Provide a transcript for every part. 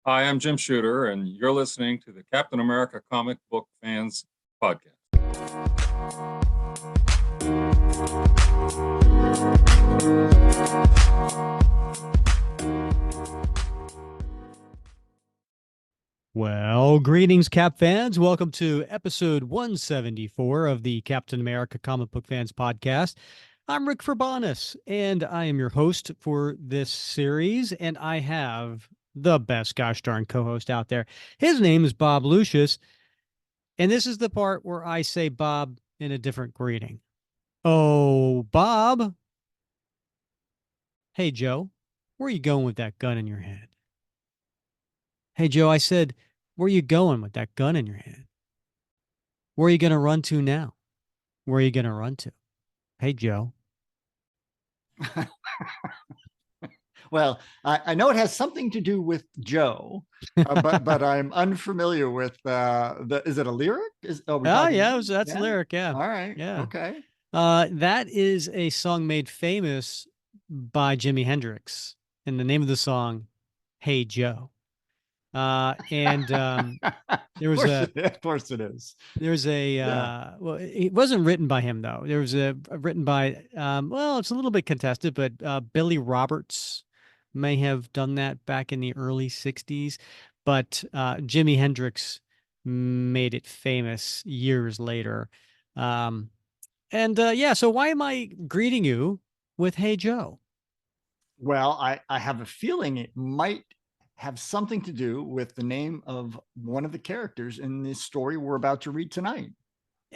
Hi, I'm Jim Shooter, and you're listening to the Captain America Comic Book Fans Podcast. Well, greetings, Cap fans. Welcome to episode 174 of the Captain America Comic Book Fans Podcast. I'm Rick Verbanis, and I am your host for this series, and I have the best gosh darn co-host out there. His name is Bob Lucius, and this is the part where I say Bob in a different greeting. Oh, Bob. Hey, Joe, where are you going with that gun in your hand? Hey, Joe, I said, where are you going with that gun in your hand? Where are you going to run to now? Where are you going to run to? Hey, Joe. Well, I know it has something to do with Joe, but I'm unfamiliar with is it a lyric? That's Yeah. lyric. Yeah. All right. Yeah. Okay. That is a song made famous by Jimi Hendrix. And the name of the song, Hey, Joe. And there was Of course it is. There's a Yeah. well, it wasn't written by him though. There was a written by well, it's a little bit contested, but Billy Roberts may have done that back in the early 60s, but Jimi Hendrix made it famous years later. Um yeah, so why am I greeting you with Hey Joe? Well, I have a feeling it might have something to do with the name of one of the characters in this story we're about to read tonight.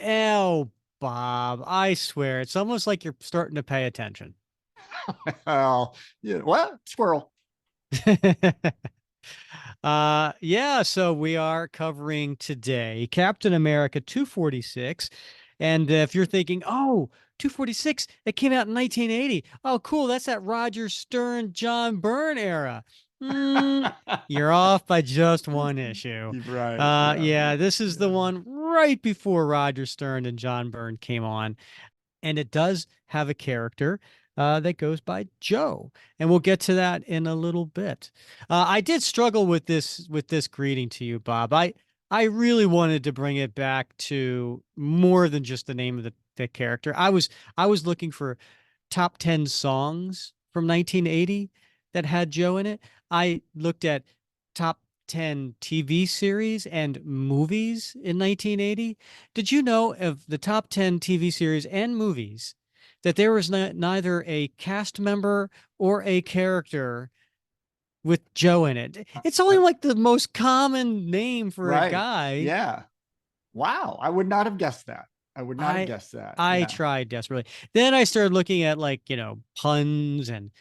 Oh, Bob, I swear it's almost like you're starting to pay attention. Well, yeah, what squirrel? Yeah, so we are covering today Captain America 246. And if you're thinking, oh, 246, it came out in 1980. Oh, cool. That's that Roger Stern, John Byrne era. You're off by just one issue. Right. Yeah, this is the one right before Roger Stern and John Byrne came on. And it does have a character that goes by Joe, and we'll get to that in a little bit. I did struggle with this greeting to you, Bob. I really wanted to bring it back to more than just the name of the character. I was looking for top 10 songs from 1980 that had Joe in it. I looked at top 10 TV series and movies in 1980. Did you know of the top 10 TV series and movies that there was neither a cast member or a character with Joe in it? It's only like the most common name for a Right. guy. Yeah. Wow. I would not have guessed that. I would not have I guessed that. I Yeah. tried desperately. Then I started looking at like, puns and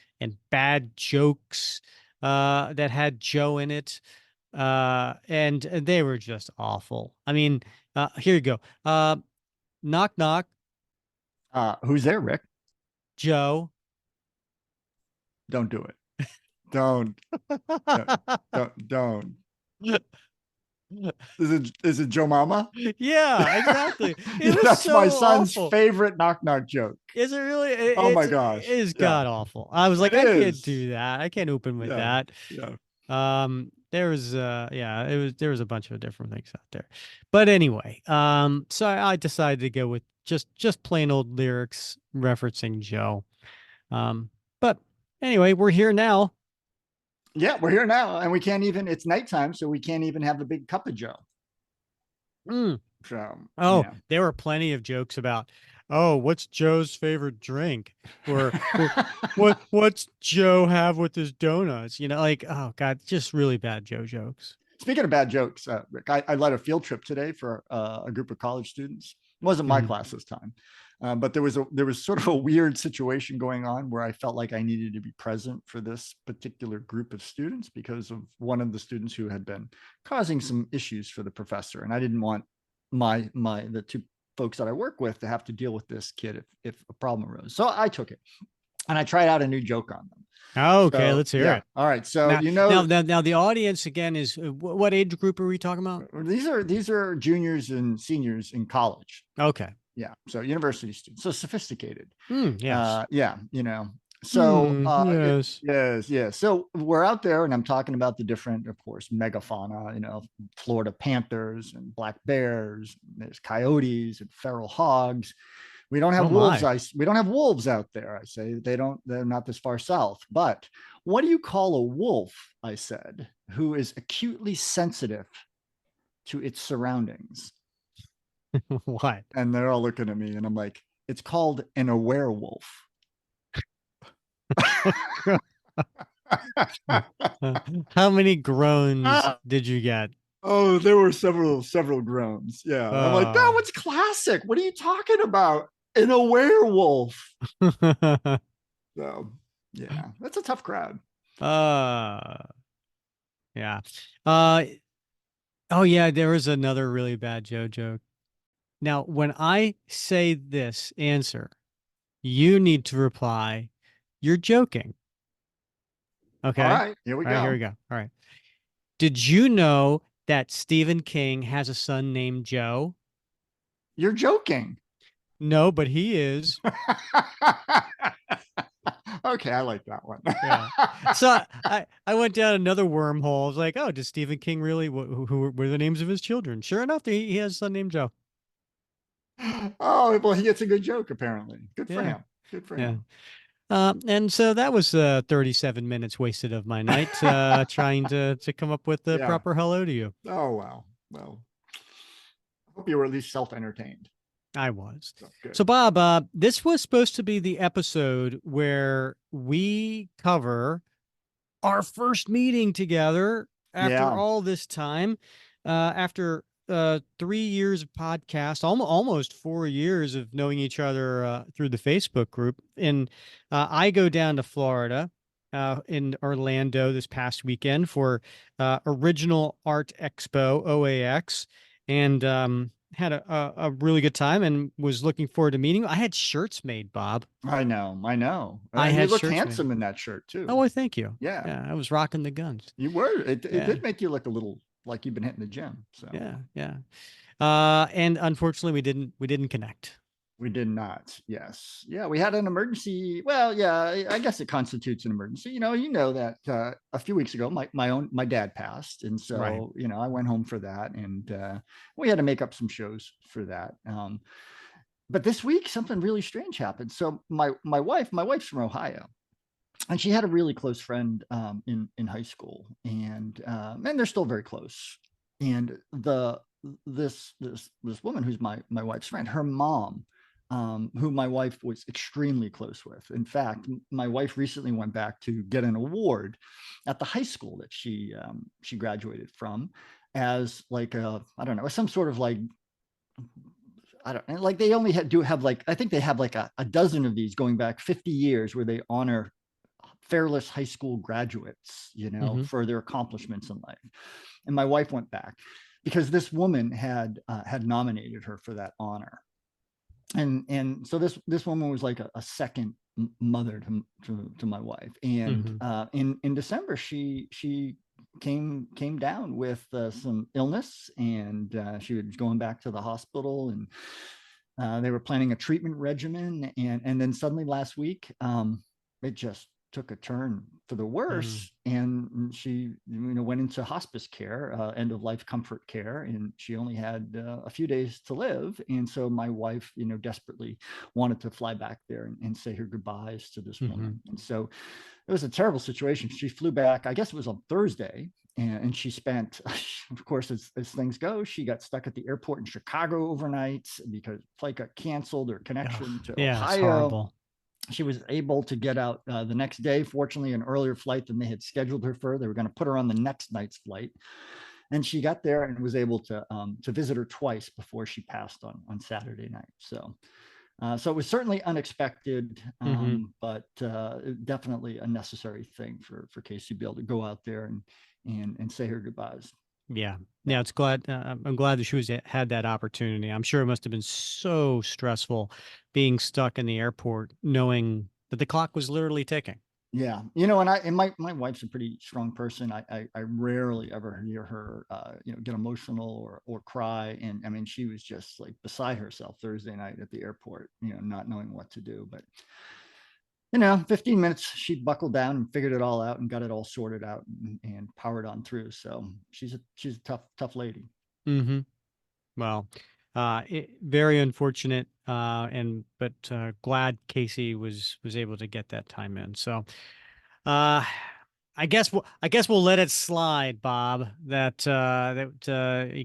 bad jokes that had Joe in it. And they were just awful. I mean, here you go. Knock knock, Who's there, Rick? Joe. Don't do it. Don't. Don't. Is it Joe Mama? Yeah, exactly. It was That's so my son's awful. favorite knock joke. Is it really? Oh my It gosh. is Yeah. god awful. I was like, It I can't is. do that. I can't open with Yeah. that. Yeah. There was yeah, there was a bunch of different things out there. But anyway, so I decided to go with just plain old lyrics referencing Joe. But anyway, we're here now. Yeah, we're here now, and we can't even. It's nighttime, so we can't even have a big cup of Joe. Mm. So, Oh, yeah. there were plenty of jokes about, oh, what's Joe's favorite drink? Or what's Joe have with his donuts? Like, oh God, just really bad Joe jokes. Speaking of bad jokes, Rick, I led a field trip today for a group of college students. It wasn't my class this time, but there was sort of a weird situation going on where I felt like I needed to be present for this particular group of students because of one of the students who had been causing some issues for the professor, and I didn't want the two folks that I work with to have to deal with this kid if a problem arose. So I took it and I tried out a new joke on them. Okay, So, let's hear yeah. it. All right. So Now the audience again is what age group are we talking about? these are juniors and seniors in college. Okay. Yeah. So university students. So sophisticated. Yes. Yeah. So, Yes. yes, yes. So we're out there, and I'm talking about the different, of course, megafauna. Florida panthers and black bears. There's coyotes and feral hogs. We don't have Oh wolves. my. We don't have wolves out there. I say they don't. They're not this far south. But what do you call a wolf? I said, who is acutely sensitive to its surroundings. What? And they're all looking at me, and I'm like, it's called an aware wolf. How many groans did you get? Oh, there were several groans. Yeah. I'm like, that Uh, was classic. What are you talking about? An aware wolf. So yeah, that's a tough crowd. uh, yeah. Uh, oh yeah, there was another really bad Joe joke. Now, when I say this answer, you need to reply, "You're joking." All Okay? right, here we All right, here go. we go. All right. Did you know that Stephen King has a son named Joe? You're joking. No, but he is. Okay, I like that one. Yeah. So I went down another wormhole. I was like, oh, does Stephen King really? Who were the names of his children? Sure enough, he has a son named Joe. Oh, well, he gets a good joke, apparently. Good for Yeah. him. Good for Yeah. him. And so that was 37 minutes wasted of my night trying to come up with the Yeah. proper hello to you. Oh, wow. Well, I hope you were at least self-entertained. I was. So good. So, Bob, this was supposed to be the episode where we cover our first meeting together after Yeah. all this time, after 3 years of podcast, almost 4 years of knowing each other through the Facebook group. And I go down to Florida in Orlando this past weekend for Original Art Expo OAX, and had a really good time and was looking forward to meeting you. I had shirts made, Bob. I know. I know. I And you had look shirts made. handsome in that shirt too. Oh, well, thank you. Yeah. Yeah, I was rocking the guns. You were. It Yeah, did make you look a little like you've been hitting the gym. So yeah, yeah. And unfortunately, we didn't connect. we did not. Yes. Yeah. We had an emergency. Well, yeah, I guess it constitutes an emergency. You know that a few weeks ago, my dad passed. And Right. so, I went home for that, and we had to make up some shows for that. But this week, something really strange happened. So my wife's from Ohio, and she had a really close friend in high school, and they're still very close. And this woman who's my wife's friend, her mom, who my wife was extremely close with. In fact, my wife recently went back to get an award at the high school that she graduated from, as like I don't know, some sort of like, I don't know, like they only do have like, I think they have like a dozen of these going back 50 years where they honor Fairless high school graduates, Mhm. for their accomplishments in life. And my wife went back because this woman had nominated her for that honor. And so this woman was like a second mother to my wife. And Mhm. In December, she came down with some illness, and she was going back to the hospital, and they were planning a treatment regimen, and then suddenly last week, it just took a turn for the Mm. worse, and she went into hospice care, end of life comfort care, and she only had a few days to live. And so my wife desperately wanted to fly back there and say her goodbyes to this woman. Mhm. And so it was a terrible situation. She flew back, I guess it was on Thursday, and she spent, of course, as things go, she got stuck at the airport in Chicago overnight because flight got canceled, or connection Oh, to yeah, it's Ohio. horrible. She was able to get out the next day, fortunately, an earlier flight than they had scheduled her for. They were going to put her on the next night's flight. And she got there and was able to visit her twice before she passed on Saturday night. So it was certainly unexpected, Mhm. but definitely a necessary thing for Casey to be able to go out there and say her goodbyes. Yeah. Yeah. Yeah, it's glad I'm glad that she had that opportunity. I'm sure it must have been so stressful being stuck in the airport knowing that the clock was literally ticking. Yeah, and my wife's a pretty strong person. I rarely ever hear her get emotional or cry, and I mean she was just like beside herself Thursday night at the airport, not knowing what to do. But 15 minutes, she buckled down and figured it all out and got it all sorted out and powered on through. So she's a tough lady. Mm-hmm. Well, very unfortunate, but glad Casey was able to get that time in. So, uh, I guess we'll let it slide, Bob. I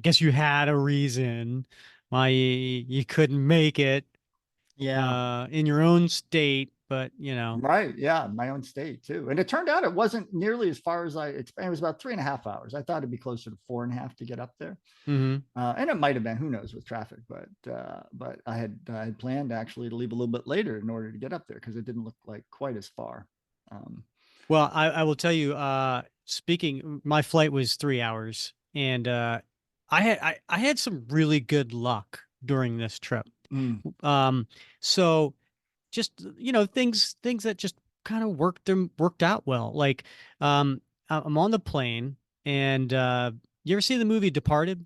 guess you had a reason why you couldn't make it Yeah. in your own state, but Right. Yeah. My own state too. And it turned out it wasn't nearly as far as it was about 3.5 hours. I thought it'd be closer to 4.5 to get up there. Mm-hmm. And it might have been, who knows, with traffic, but I had planned actually to leave a little bit later in order to get up there because it didn't look like quite as far. Well, I will tell you, my flight was 3 hours, and I had some really good luck during this trip. So just things that just kind of worked out well. Like I'm on the plane, and you ever see the movie Departed?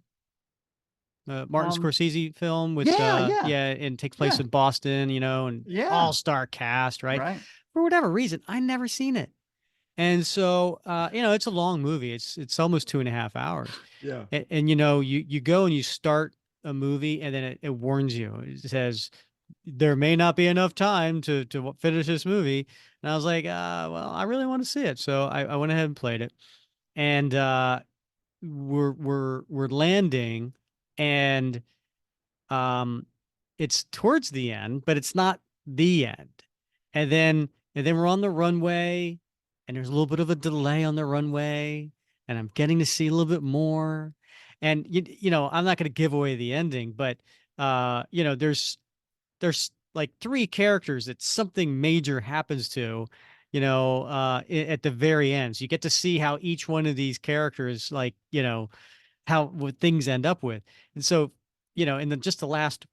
Martin Scorsese film with and takes place in Boston, and all-star cast, right? Right. For whatever reason, I never seen it. And so, it's a long movie. It's almost 2.5 hours. Yeah. And you go and you start a movie, and then it warns you. It says there may not be enough time to finish this movie. And I was like, well, I really want to see it, so I went ahead and played it. And we're landing, and it's towards the end, but it's not the end. And then we're on the runway, and there's a little bit of a delay on the runway, and I'm getting to see a little bit more. And I'm not going to give away the ending, but there's like three characters that something major happens to, at the very end. So you get to see how each one of these characters, like, what things end up with. And so, in just the last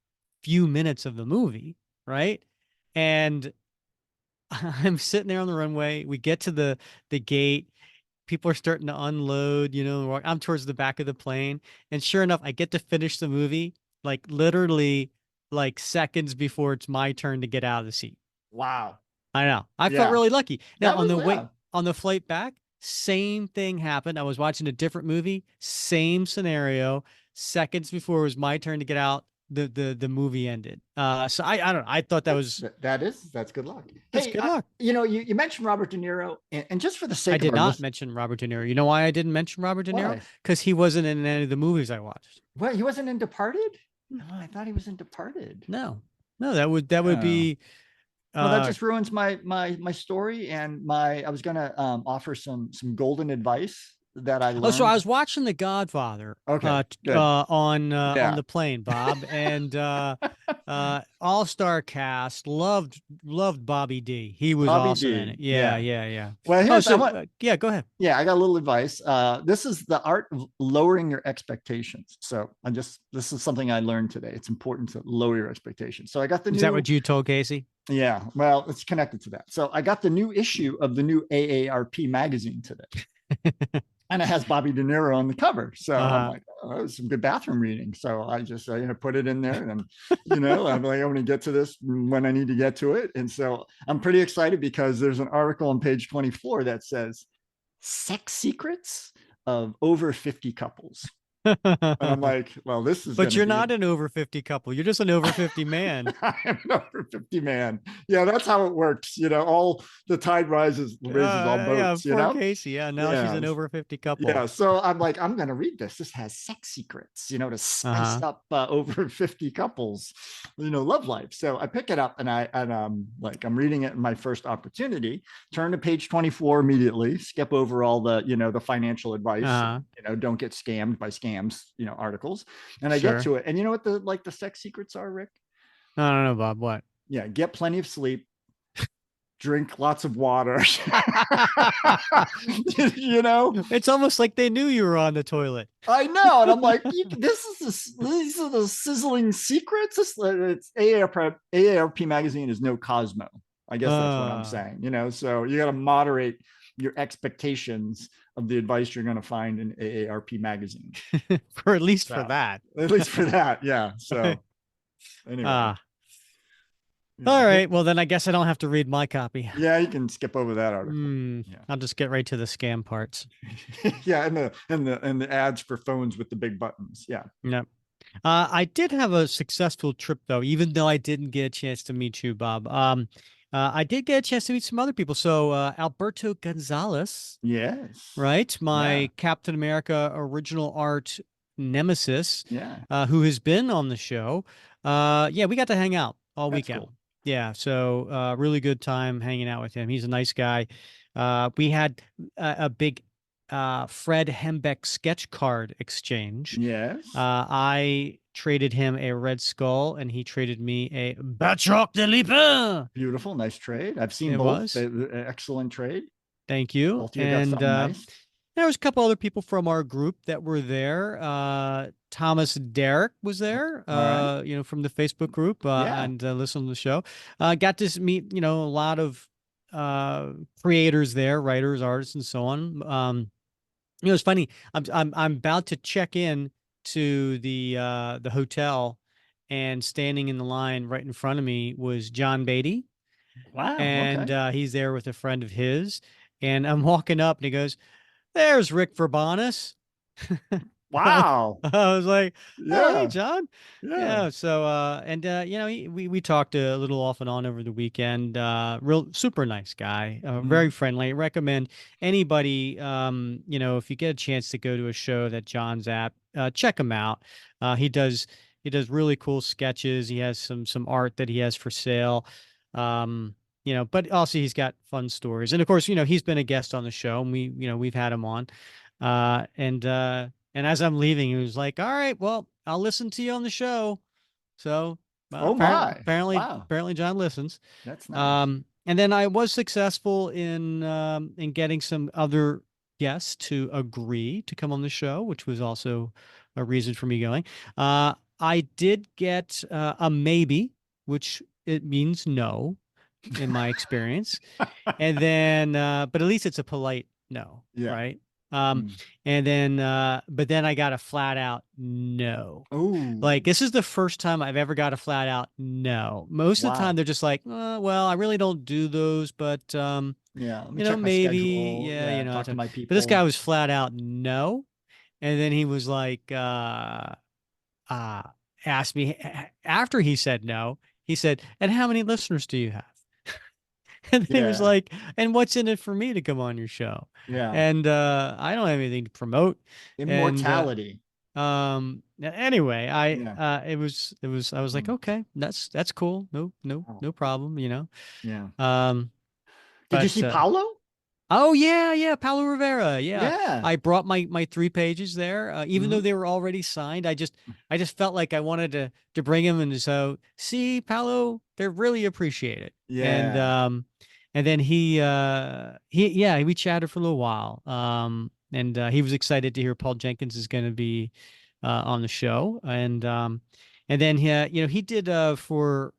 few minutes of the movie, right? And I'm sitting there on the runway. We get to the gate. People are starting to unload, I'm towards the back of the plane. And sure enough, I get to finish the movie, like literally like seconds before it's my turn to get out of the seat. Wow. I know. I felt really lucky. Now That on the flight back, same thing happened. I was watching a different movie, same scenario. Seconds before it was my turn to get out, the movie ended. So I don't know. I thought that's good luck. That's good luck. You mentioned Robert De Niro, and just for the sake I of did not mention Robert De Niro. You know why I didn't mention Robert De Niro? Because he wasn't in any of the movies I watched. Well, he wasn't in Departed? No, I thought he was in Departed. No, that would be. Well, that just ruins my story, and I was gonna offer some golden advice that I learned. Oh, so I was watching The Godfather. Okay, on the plane, Bob, and all-star cast. Loved Bobby D. He was awesome in it. Yeah. Well, go ahead. Yeah, I got a little advice. This is the art of lowering your expectations. So this is something I learned today. It's important to lower your expectations. So I got Is that what you told Casey? Yeah, well, it's connected to that. So I got the new issue of the new AARP magazine today. And it has Bobby De Niro on the cover. So I'm like, oh, that was some good bathroom reading. So I just put it in there, and I'm like, I'm going to get to this when I need to get to it. And so I'm pretty excited because there's an article on page 24 that says sex secrets of over 50 couples. And I'm like, well, this is. But you're not an over 50 couple. You're just an over 50 man. I'm an over 50 man. Yeah, that's how it works. All the tide raises all boats. Poor Casey. Yeah, now she's an over 50 couple. Yeah, so I'm like, I'm gonna read this. This has sex secrets, to spice up over 50 couples, love life. So I pick it up, and I'm reading it in my first opportunity. Turn to page 24 immediately. Skip over all the the financial advice. Don't get scammed by scams, articles. And I get to it. And you know what the sex secrets are, Rick? I don't know, Bob. What? Yeah. Get plenty of sleep, drink lots of water. It's almost like they knew you were on the toilet. I know. And I'm like, these are the sizzling secrets. It's AARP magazine is no Cosmo. I guess that's what I'm saying, so you got to moderate your expectations of the advice you're going to find in AARP magazine. For at least for that. At least for that. Yeah. So anyway. All right. Well, then I guess I don't have to read my copy. Yeah, you can skip over that article. Yeah. I'll just get right to the scam parts. Yeah, and the ads for phones with the big buttons. Yeah. Yep. I did have a successful trip though, even though I didn't get a chance to meet you, Bob. I did get a chance to meet some other people. So Alberto Gonzalez, Yes. right? My Yeah. Captain America original art nemesis, Yeah. who has been on the show. Yeah, we got to hang out all That's weekend. cool. Yeah, so really good time hanging out with him. He's a nice guy. We had a big Fred Hembeck sketch card exchange. Yes. I traded him a Red Skull, and he traded me a Batroc de Lupin. Beautiful, nice trade. I've seen It both. was. Excellent trade. Thank you. Both of you got And something nice. there was a couple other people from our group that were there. Thomas Derrick was there, All right. you know, from the Facebook group, Yeah. and listened to the show. Got to meet, you know, a lot of creators there, writers, artists, and so on. You know, it's funny. I'm about to check in to the hotel, and standing in the line right in front of me was John Beatty, Wow. and Okay. he's there with a friend of his. And I'm walking up, and he goes, "There's Rick Verbonis." Wow. I was like, "Oh, hey, Yeah. John." Yeah. Yeah. So, you know, we talked a little off and on over the weekend. Real super nice guy, very friendly. Recommend anybody, you know, if you get a chance to go to a show that John's at, check him out. He does really cool sketches. He has some art that he has for sale. You know, but also he's got fun stories. And of course, you know, he's been a guest on the show, and we've had him on. And as I'm leaving, he was like, "All right, well, I'll listen to you on the show." So, Oh my. apparently, Wow. apparently John listens. That's nice. And then I was successful in getting some other guests to agree to come on the show, which was also a reason for me going. I did get a maybe, which it means no in my experience. And then, but at least it's a polite no, Yeah. right? And then, but then I got a flat out no. Oh. Like, this is the first time I've ever got a flat out no. Most of the Wow. time they're just like, well, I really don't do those, but Yeah. Let me you know, check my maybe, schedule. yeah, you know, Talk to my people. but this guy was flat out no. And then he was like, asked me after he said no, he said, "And how many listeners do you have?" And then he was Yeah. like, "And what's in it for me to come on your show?" Yeah. And I don't have anything to promote. Immortality. Anyway, Yeah. it was I was like, "Okay, that's cool. No problem, you know." Yeah. Did you But see Paulo? oh yeah, Paulo Rivera. Yeah. Yeah. I brought my 3 pages there. Even though they were already signed, I just felt like I wanted to bring him, and so see, Paulo, they really appreciate it. Yeah. And then we chatted for a little while. And he was excited to hear Paul Jenkins is going to be on the show. And then you know, he did for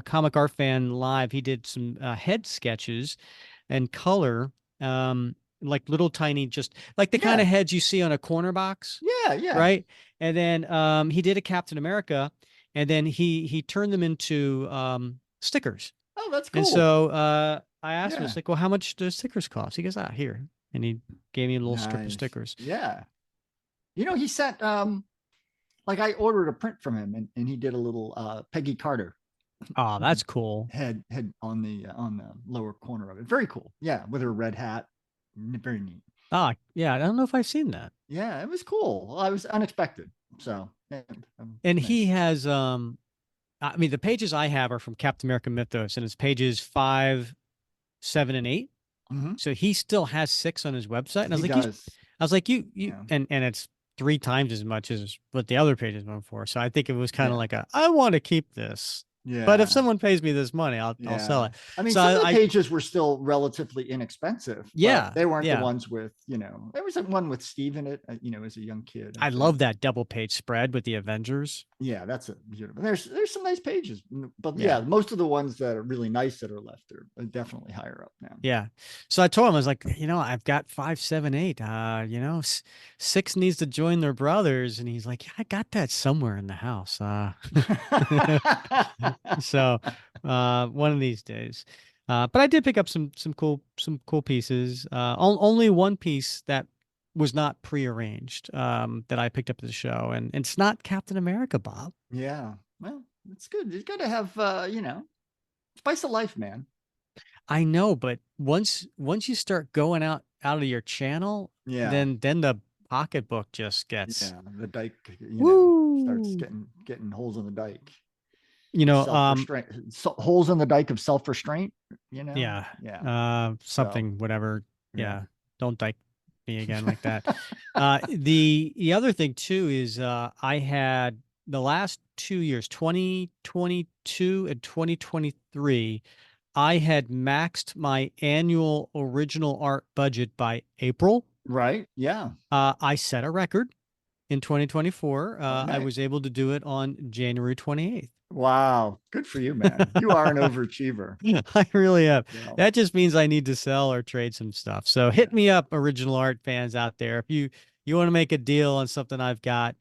Comic Art Fan Live, he did some head sketches and color, like little tiny, just like the kind of heads you see on a corner box. Yeah. Right. And then he did a Captain America, and then he turned them into stickers. Oh, that's cool. And so I asked him, Yeah. it's like, "Well, how much do stickers cost?" He goes, "Here." And he gave me a little strip of Nice. stickers. Yeah. You know, he sent like I ordered a print from him, and he did a little Peggy Carter Oh, that's cool. head on the lower corner of it. Very cool. Yeah, with her red hat. Very neat. Ah, yeah, I don't know if I've seen that. Yeah, it was cool. Well, I was unexpected. So And he has I mean, the pages I have are from Captain America Mythos, and it's pages 5, 7, and 8. So he still has 6 on his website. And I was like, you Yeah. and it's 3 times as much as what the other pages went for. So I think it was kind of like I want to keep this. Yeah. But if someone pays me this money, I'll sell it. I mean, So some of the pages were still relatively inexpensive. Yeah, They weren't yeah. the ones with, you know, there was one with Steve in it, you know, as a young kid. I love that double page spread with the Avengers. Yeah, that's a beautiful. There's some nice pages, but yeah, most of the ones that are really nice that are left are definitely higher up now. Yeah. So I told him, I was like, you know, I've got 5, 7, 8. You know, 6 needs to join their brothers, and he's like, "Yeah, I got that somewhere in the house." So one of these days. But I did pick up some cool pieces. Only one piece that was not prearranged that I picked up at the show, and it's not Captain America, Bob. Yeah. Well, it's good. You got to have, spice of life, man. I know, but once you start going out of your channel, Yeah. then the pocketbook just gets Yeah. The dike, starts woo. getting holes in the dike. You know, Self-restraint, holes in the dike of self-restraint, yeah, Yeah. something, whatever. Yeah. Yeah, don't dike me again like that. The other thing too is I had the last 2 years, 2022 and 2023, I had maxed my annual original art budget by April. Right. Yeah. I set a record in 2024. All I right. was able to do it on January 28th. Wow. Good for you, man. You are an overachiever. I really am. Yeah. That just means I need to sell or trade some stuff. So hit me up, original art fans out there. If you want to make a deal on something I've got,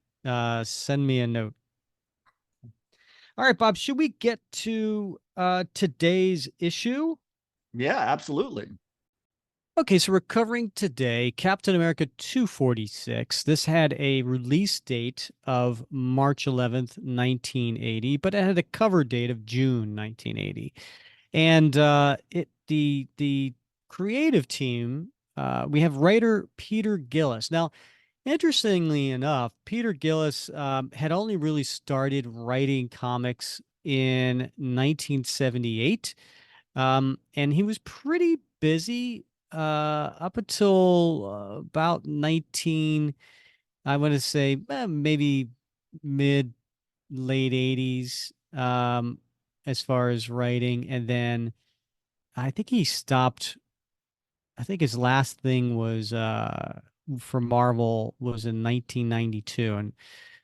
send me a note. All right, Bob, should we get to today's issue? Yeah, absolutely. Okay, so we're covering today Captain America 246. This had a release date of March 11th, 1980, but it had a cover date of June 1980. And the creative team, we have writer Peter Gillis. Now, interestingly enough, Peter Gillis had only really started writing comics in 1978, and he was pretty busy up until about 19. I want to say maybe mid late 80s, as far as writing, and then I think he stopped. I think his last thing was for Marvel was in 1992, and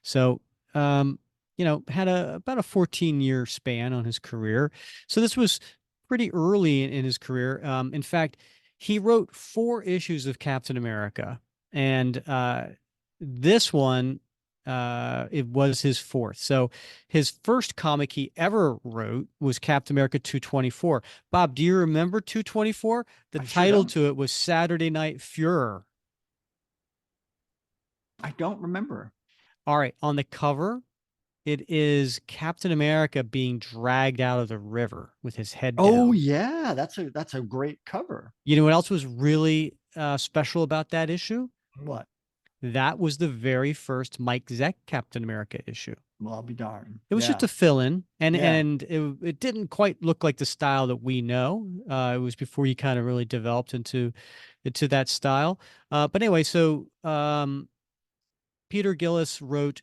so had about a 14-year span on his career. So this was pretty early in his career. In fact, he wrote 4 issues of Captain America, and this one it was his fourth. So his first comic he ever wrote was Captain America 224. Bob, do you remember 224? The I sure title don't. to it was Saturday Night Fuhrer. I don't remember. All right, on the cover, it is Captain America being dragged out of the river with his head Oh down. yeah, that's a great cover. You know what else was really special about that issue? What? That was the very first Mike Zeck Captain America issue. Well, I'll be darned. It was Yeah. just a fill-in, and Yeah. it didn't quite look like the style that we know. It was before you kind of really developed into that style. But anyway, so Peter Gillis wrote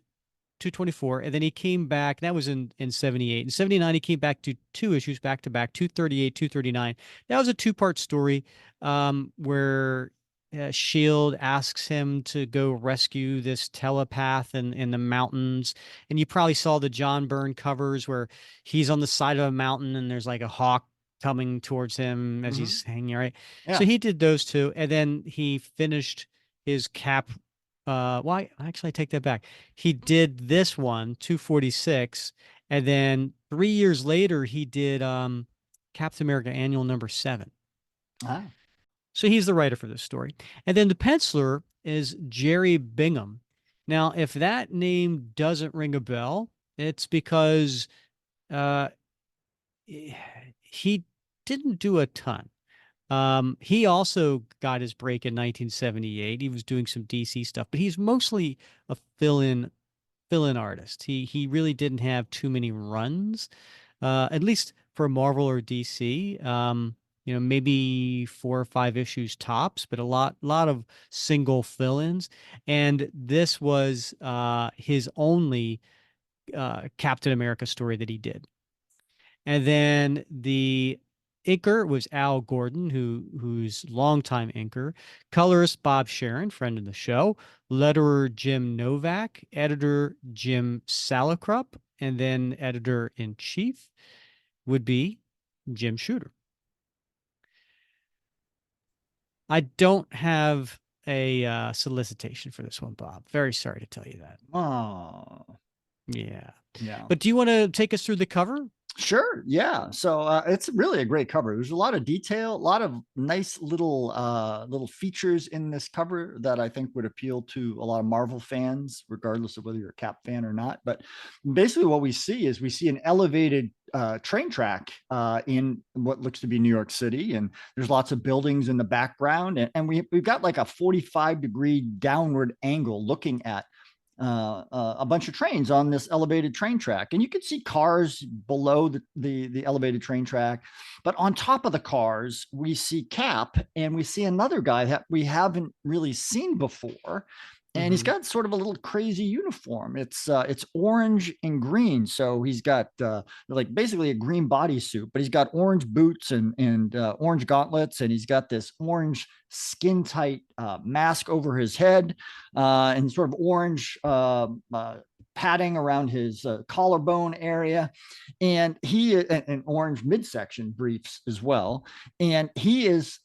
224, and then he came back. That was in 78. In 79, he came back to 2 issues back to back, 238, 239. That was a two-part story where Shield asks him to go rescue this telepath in the mountains. And you probably saw the John Byrne covers where he's on the side of a mountain and there's like a hawk coming towards him as he's hanging, right? Yeah. So he did those two, and then he finished his Cap. Well, actually, I take that back. He did this one, 246, and then 3 years later, he did Captain America Annual number 7. Ah. So he's the writer for this story. And then the penciler is Jerry Bingham. Now, if that name doesn't ring a bell, it's because he didn't do a ton. He also got his break in 1978. He was doing some DC stuff, but he's mostly a fill-in artist. He really didn't have too many runs, at least for Marvel or DC. Maybe 4 or 5 issues tops, but a lot of single fill-ins. And this was his only Captain America story that he did. And then the inker was Al Gordon, who's longtime inker. Colorist Bob Sharon, friend of the show. Letterer Jim Novak. Editor Jim Salicrup. And then editor-in-chief would be Jim Shooter. I don't have a solicitation for this one, Bob. Very sorry to tell you that. Oh. Yeah. Yeah. But do you want to take us through the cover? Sure. Yeah. So it's really a great cover. There's a lot of detail, a lot of nice little features in this cover that I think would appeal to a lot of Marvel fans, regardless of whether you're a Cap fan or not. But basically, what we see is an elevated train track in what looks to be New York City, and there's lots of buildings in the background, and we've got like a 45-degree downward angle looking at a bunch of trains on this elevated train track, and you can see cars below the elevated train track, but on top of the cars we see Cap, and we see another guy that we haven't really seen before, and he's got sort of a little crazy uniform. It's orange and green, so he's got like basically a green bodysuit, but he's got orange boots and orange gauntlets, and he's got this orange skin tight mask over his head, and sort of orange padding around his collarbone area, and an orange midsection briefs as well, and he's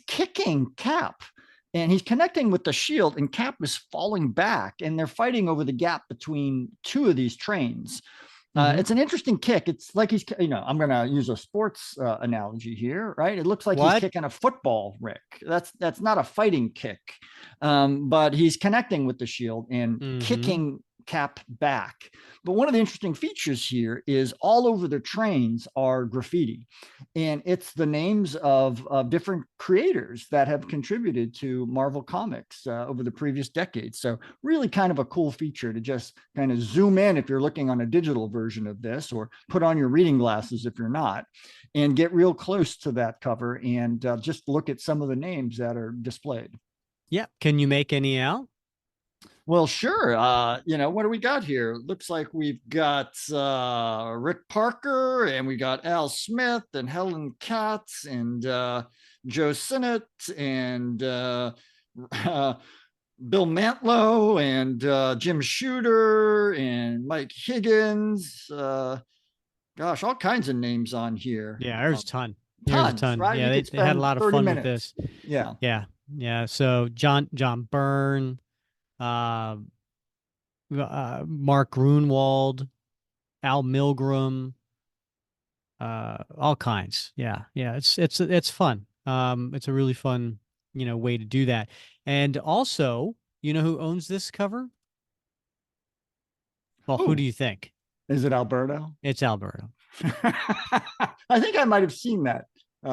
kicking Cap, and he's connecting with the shield, and Cap is falling back, and they're fighting over the gap between two of these trains. It's an interesting kick. It's like he's, I'm going to use a sports analogy here, right? It looks like he's kicking a football, Rick. That's not a fighting kick, but he's connecting with the shield and kicking Cap back. But one of the interesting features here is all over the trains are graffiti, and it's the names of different creators that have contributed to Marvel Comics over the previous decades. So really kind of a cool feature to just kind of zoom in if you're looking on a digital version of this, or put on your reading glasses if you're not, and get real close to that cover and just look at some of the names that are displayed. Yeah. Can you make any out? Well, sure. What do we got here? Looks like we've got Rick Parker, and we got Al Smith and Helen Katz and Joe Sinnott and Bill Mantlo and Jim Shooter and Mike Higgins. Gosh, all kinds of names on here. Yeah, there's a ton. Tons, right? Yeah, they had a lot of fun with this. Yeah. Yeah. So John Byrne, Mark Grunwald, Al Milgrom, all kinds. Yeah. It's fun. It's a really fun, way to do that. And also, you know who owns this cover? Well, who do you think? Is it Alberto? It's Alberto. I think I might have seen that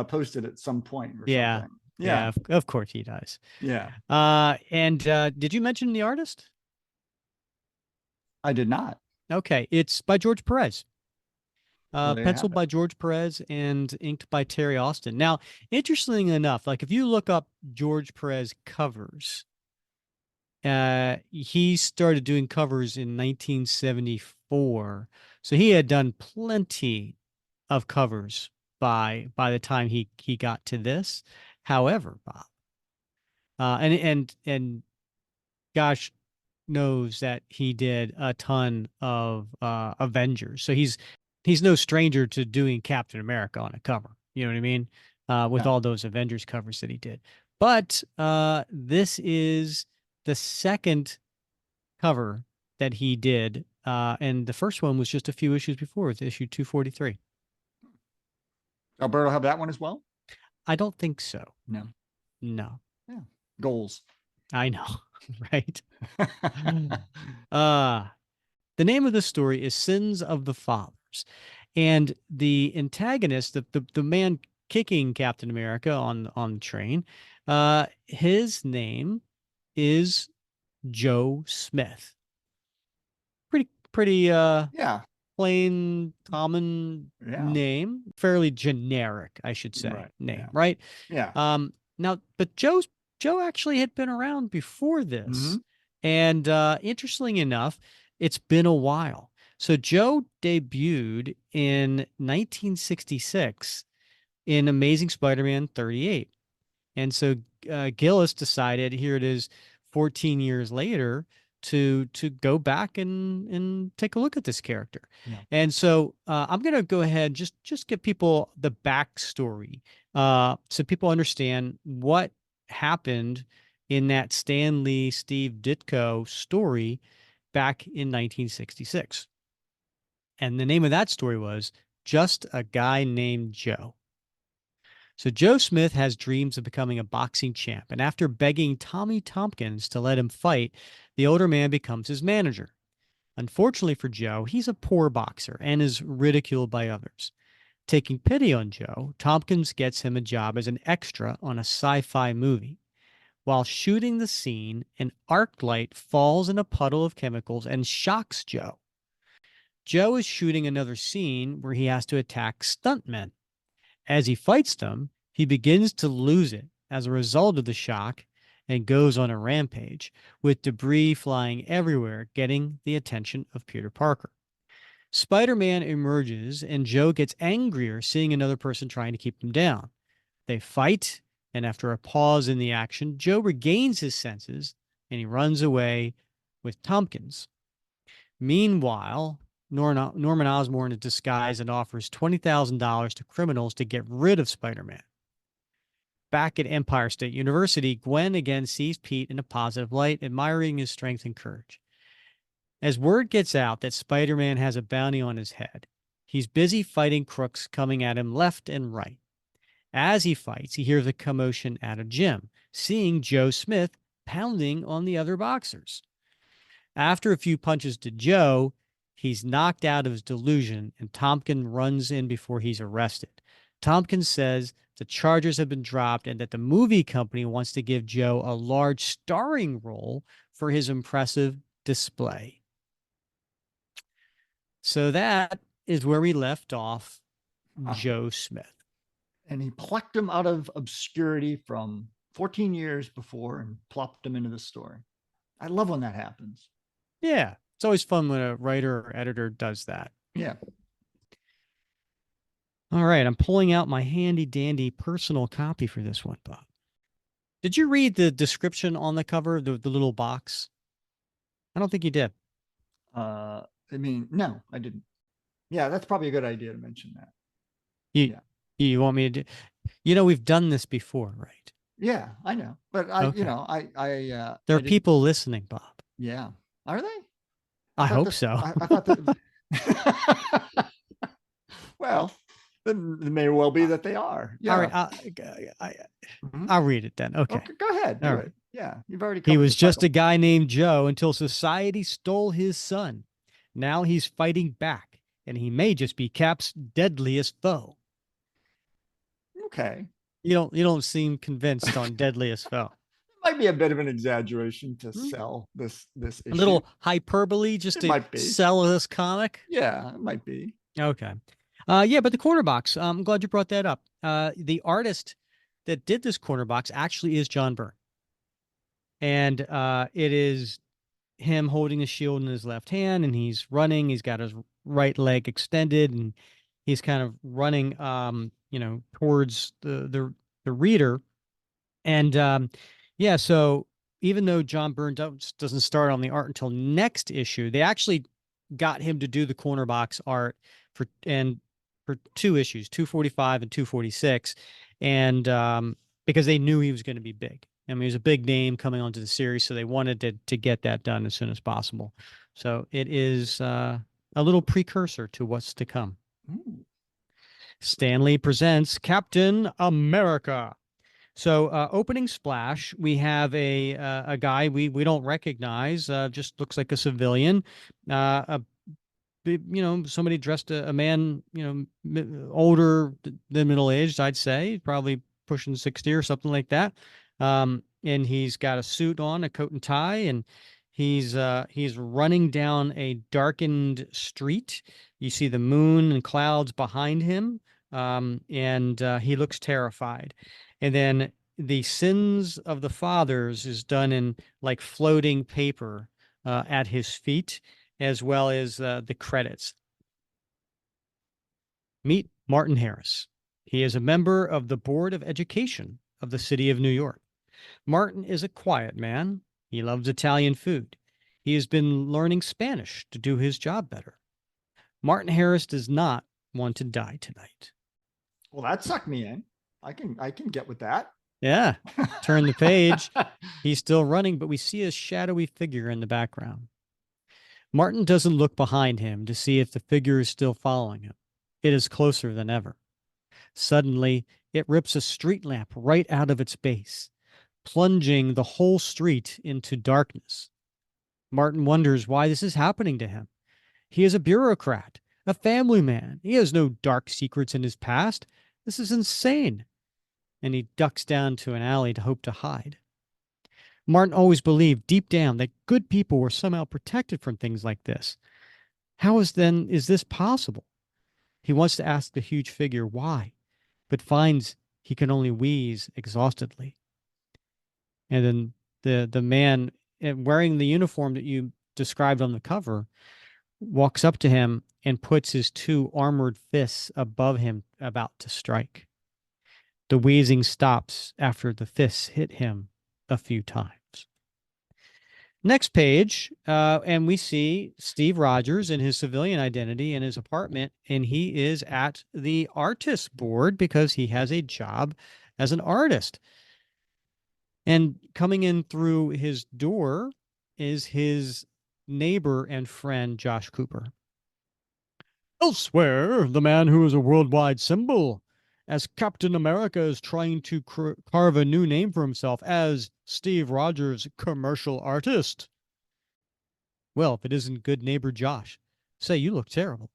posted at some point or something. Yeah, of course he does. Yeah. And did you mention the artist? I did not. Okay, it's by George Perez. Penciled by it. George Perez and inked by Terry Austin. Now, interestingly enough, like if you look up George Perez covers, he started doing covers in 1974. So he had done plenty of covers by the time he got to this. However, Bob, and gosh knows that he did a ton of Avengers. So he's no stranger to doing Captain America on a cover. You know what I mean? With all those Avengers covers that he did. But this is the second cover that he did. And the first one was just a few issues before. It was issue 243. Alberto have that one as well? I don't think so. No. Yeah. Goals. I know, right? The name of the story is Sins of the Fathers. And the antagonist, the man kicking Captain America on the train, his name is Joe Smith. Pretty plain, common name, fairly generic, I should say, right? Yeah. Now, but Joe actually had been around before this, and interestingly enough, it's been a while. So Joe debuted in 1966 in Amazing Spider-Man 38, and so Gillis decided, here it is, 14 years later, to go back and take a look at this character. And so I'm going to go ahead and just give people the backstory so people understand what happened in that Stan Lee, Steve Ditko story back in 1966. And the name of that story was Just a Guy Named Joe. So Joe Smith has dreams of becoming a boxing champ, and after begging Tommy Tompkins to let him fight, the older man becomes his manager. Unfortunately for Joe, he's a poor boxer and is ridiculed by others. Taking pity on Joe, Tompkins gets him a job as an extra on a sci-fi movie. While shooting the scene, an arc light falls in a puddle of chemicals and shocks Joe. Joe is shooting another scene where he has to attack stuntmen. As he fights them, he begins to lose it as a result of the shock and goes on a rampage, with debris flying everywhere, getting the attention of Peter Parker. Spider-Man emerges, and Joe gets angrier seeing another person trying to keep them down. They fight, and after a pause in the action, Joe regains his senses, and he runs away with Tompkins. Meanwhile, Norman Osborn is disguised and offers $20,000 to criminals to get rid of Spider-Man. Back at Empire State University, Gwen again sees Pete in a positive light, admiring his strength and courage. As word gets out that Spider-Man has a bounty on his head, he's busy fighting crooks coming at him left and right. As he fights, he hears a commotion at a gym, seeing Joe Smith pounding on the other boxers. After a few punches to Joe, he's knocked out of his delusion, and Tompkins runs in before he's arrested. Tompkins says the charges have been dropped and that the movie company wants to give Joe a large starring role for his impressive display. So that is where we left off Joe Smith. And he plucked him out of obscurity from 14 years before and plopped him into the story. I love when that happens. Yeah, it's always fun when a writer or editor does that. Yeah. All right, I'm pulling out my handy dandy personal copy for this one, Bob. Did you read the description on the cover, the little box? I don't think you did. No, I didn't. Yeah, that's probably a good idea to mention that. You want me to do? You know, we've done this before, right? Yeah, I know, but there are people listening, Bob. Yeah, are they? I hope so. I thought that. Well, then it may well be that they are. Yeah. All right, I'll read it then. Okay, go ahead. Do All it. right. Yeah, you've already. He was just a guy named Joe until society stole his son. Now he's fighting back, and he may just be Cap's deadliest foe. Okay. You don't seem convinced on deadliest foe. Might be a bit of an exaggeration to sell this issue. A little hyperbole just to sell this comic. Yeah, it might be. Okay. Yeah, but the corner box, I'm glad you brought that up. The artist that did this corner box actually is John Byrne. And it is him holding the shield in his left hand, and he's running. He's got his right leg extended, and he's kind of running towards the reader. And yeah, so even though John Byrne doesn't start on the art until next issue, they actually got him to do the corner box art for two issues, 245 and 246, and because they knew he was going to be big. I mean, he was a big name coming onto the series, so they wanted to get that done as soon as possible. So it is a little precursor to what's to come. Ooh. Stan Lee presents Captain America. So opening splash, we have a guy we don't recognize, just looks like a civilian, somebody dressed a man, older than middle-aged, I'd say, probably pushing 60 or something like that. And he's got a suit on, a coat and tie, and he's running down a darkened street. You see the moon and clouds behind him, and he looks terrified. And then the sins of the fathers is done in like floating paper at his feet, as well as the credits. Meet Martin Harris. He is a member of the Board of Education of the city of New York. Martin is a quiet man. He loves Italian food. He has been learning Spanish to do his job better. Martin Harris does not want to die tonight. Well, that sucked me in. I can get with that. Yeah. Turn the page. He's still running, but we see a shadowy figure in the background. Martin doesn't look behind him to see if the figure is still following him. It is closer than ever. Suddenly, it rips a street lamp right out of its base, plunging the whole street into darkness. Martin wonders why this is happening to him. He is a bureaucrat, a family man. He has no dark secrets in his past. This is insane. And he ducks down to an alley to hope to hide. Martin always believed deep down that good people were somehow protected from things like this. How is this possible? He wants to ask the huge figure why, but finds he can only wheeze exhaustedly. And then the man wearing the uniform that you described on the cover walks up to him and puts his two armored fists above him, about to strike. The wheezing stops after the fists hit him a few times. Next page, and we see Steve Rogers in his civilian identity in his apartment, and he is at the artist board because he has a job as an artist. And coming in through his door is his neighbor and friend, Josh Cooper. Elsewhere, the man who is a worldwide symbol, as Captain America is trying to carve a new name for himself as Steve Rogers, commercial artist. Well, if it isn't good neighbor Josh. Say, you look terrible.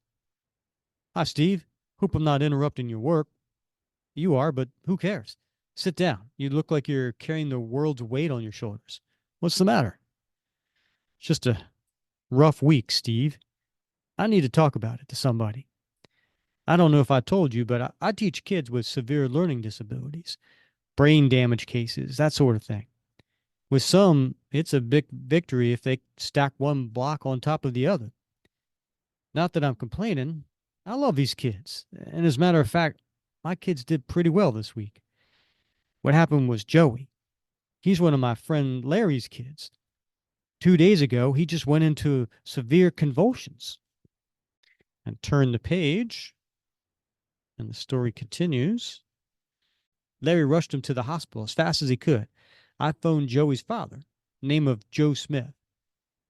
Hi, Steve. Hope I'm not interrupting your work. You are, but who cares? Sit down. You look like you're carrying the world's weight on your shoulders. What's the matter? It's just a rough week, Steve. I need to talk about it to somebody. I don't know if I told you, but I teach kids with severe learning disabilities, brain damage cases, that sort of thing. With some, it's a big victory if they stack one block on top of the other. Not that I'm complaining. I love these kids. And as a matter of fact, my kids did pretty well this week. What happened was Joey. He's one of my friend Larry's kids. 2 days ago, he just went into severe convulsions. And turn the page, and the story continues. Larry rushed him to the hospital as fast as he could. I phoned Joey's father, name of Joe Smith.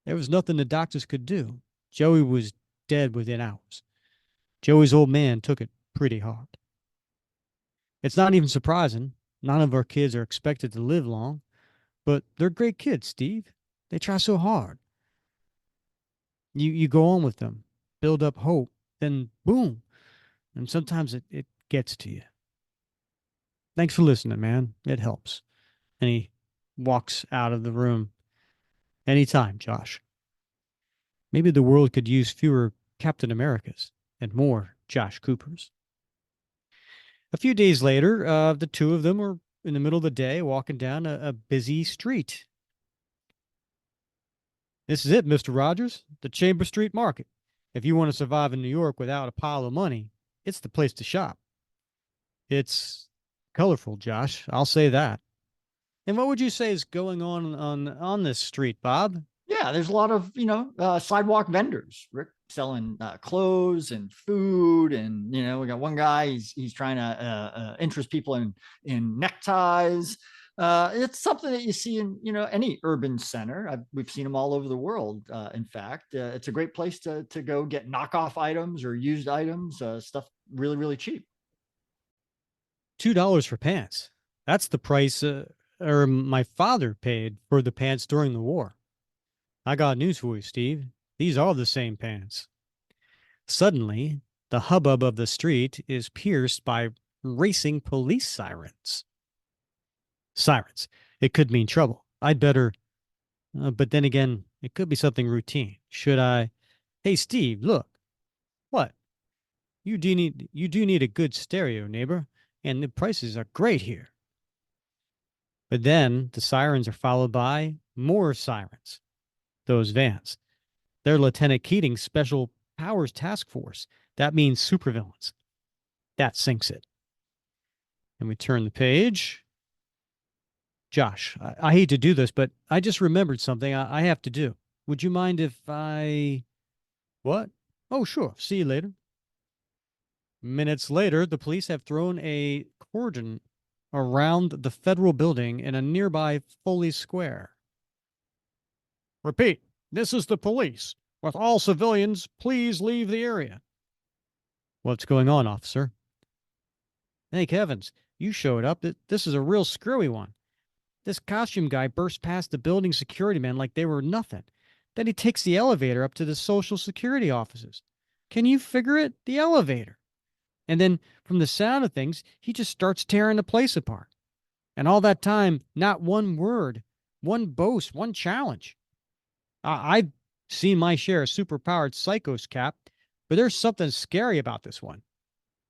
There was nothing the doctors could do. Joey was dead within hours. Joey's old man took it pretty hard. It's not even surprising. None of our kids are expected to live long, but they're great kids, Steve. They try so hard. You go on with them, build up hope, then boom. And sometimes it gets to you. Thanks for listening, man. It helps. And he walks out of the room. Anytime, Josh. Maybe the world could use fewer Captain Americas and more Josh Coopers. A few days later, the two of them were in the middle of the day walking down a busy street. This is it, Mr. Rogers, the Chamber Street Market. If you want to survive in New York without a pile of money, it's the place to shop. It's colorful, Josh. I'll say that. And what would you say is going on this street, Bob? Yeah, there's a lot of, sidewalk vendors, Rick, selling clothes and food. And, we got one guy, he's trying to interest people in neckties. It's something that you see in, any urban center. We've seen them all over the world. In fact, it's a great place to go get knockoff items or used items, stuff really, really cheap. $2 for pants. That's the price or my father paid for the pants during the war. I got news for you, Steve. These are the same pants. Suddenly, the hubbub of the street is pierced by racing police sirens. Sirens. It could mean trouble. I'd better... but then again, it could be something routine. Should I... Hey, Steve, look. What? You do need a good stereo, neighbor, and the prices are great here. But then the sirens are followed by more sirens. Those vans. They're Lieutenant Keating's Special Powers Task Force. That means supervillains. That sinks it. And we turn the page. Josh, I hate to do this, but I just remembered something I have to do. Would you mind if I... What? Oh, sure. See you later. Minutes later, the police have thrown a cordon around the federal building in a nearby Foley Square. Repeat, this is the police. With all civilians, please leave the area. What's going on, officer? Thank heavens, you showed up. This is a real screwy one. This costume guy burst past the building security men like they were nothing. Then he takes the elevator up to the social security offices. Can you figure it? The elevator. And then, from the sound of things, he just starts tearing the place apart. And all that time, not one word, one boast, one challenge. I've seen my share of superpowered psychos, Cap, but there's something scary about this one.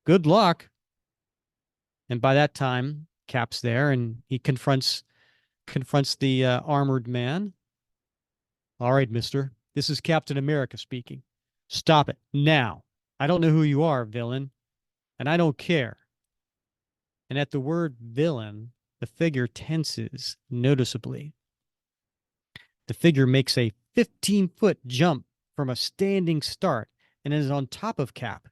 Good luck. And by that time, Cap's there, and he confronts the armored man. All right, mister. This is Captain America speaking. Stop it now. I don't know who you are, villain, and I don't care. And at the word villain, the figure tenses noticeably. The figure makes a 15-foot jump from a standing start and is on top of Cap.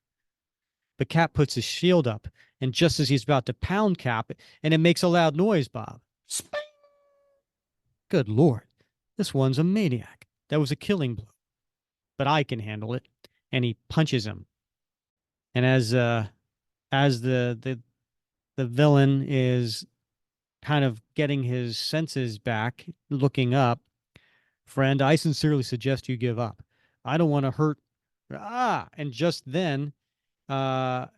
But Cap puts his shield up, and just as he's about to pound Cap, and it makes a loud noise, Bob. Sping! Good Lord, this one's a maniac. That was a killing blow. But I can handle it. And he punches him. And as the villain is kind of getting his senses back, looking up, friend, I sincerely suggest you give up. I don't want to hurt. And just then, Cap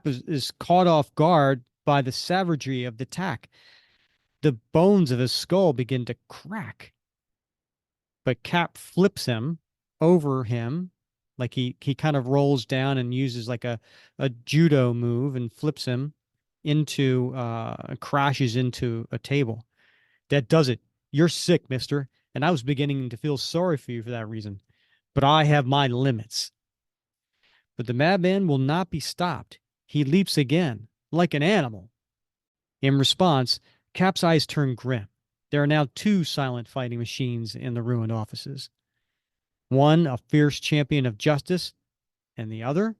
is caught off guard by the savagery of the attack. The bones of his skull begin to crack. But Cap flips him over him, like he kind of rolls down and uses like a judo move and flips him into crashes into a table. That does it. You're sick, mister, and I was beginning to feel sorry for you for that reason. But I have my limits. But the madman will not be stopped. He leaps again, like an animal. In response, Cap's eyes turn grim. There are now two silent fighting machines in the ruined offices. One, a fierce champion of justice, and the other,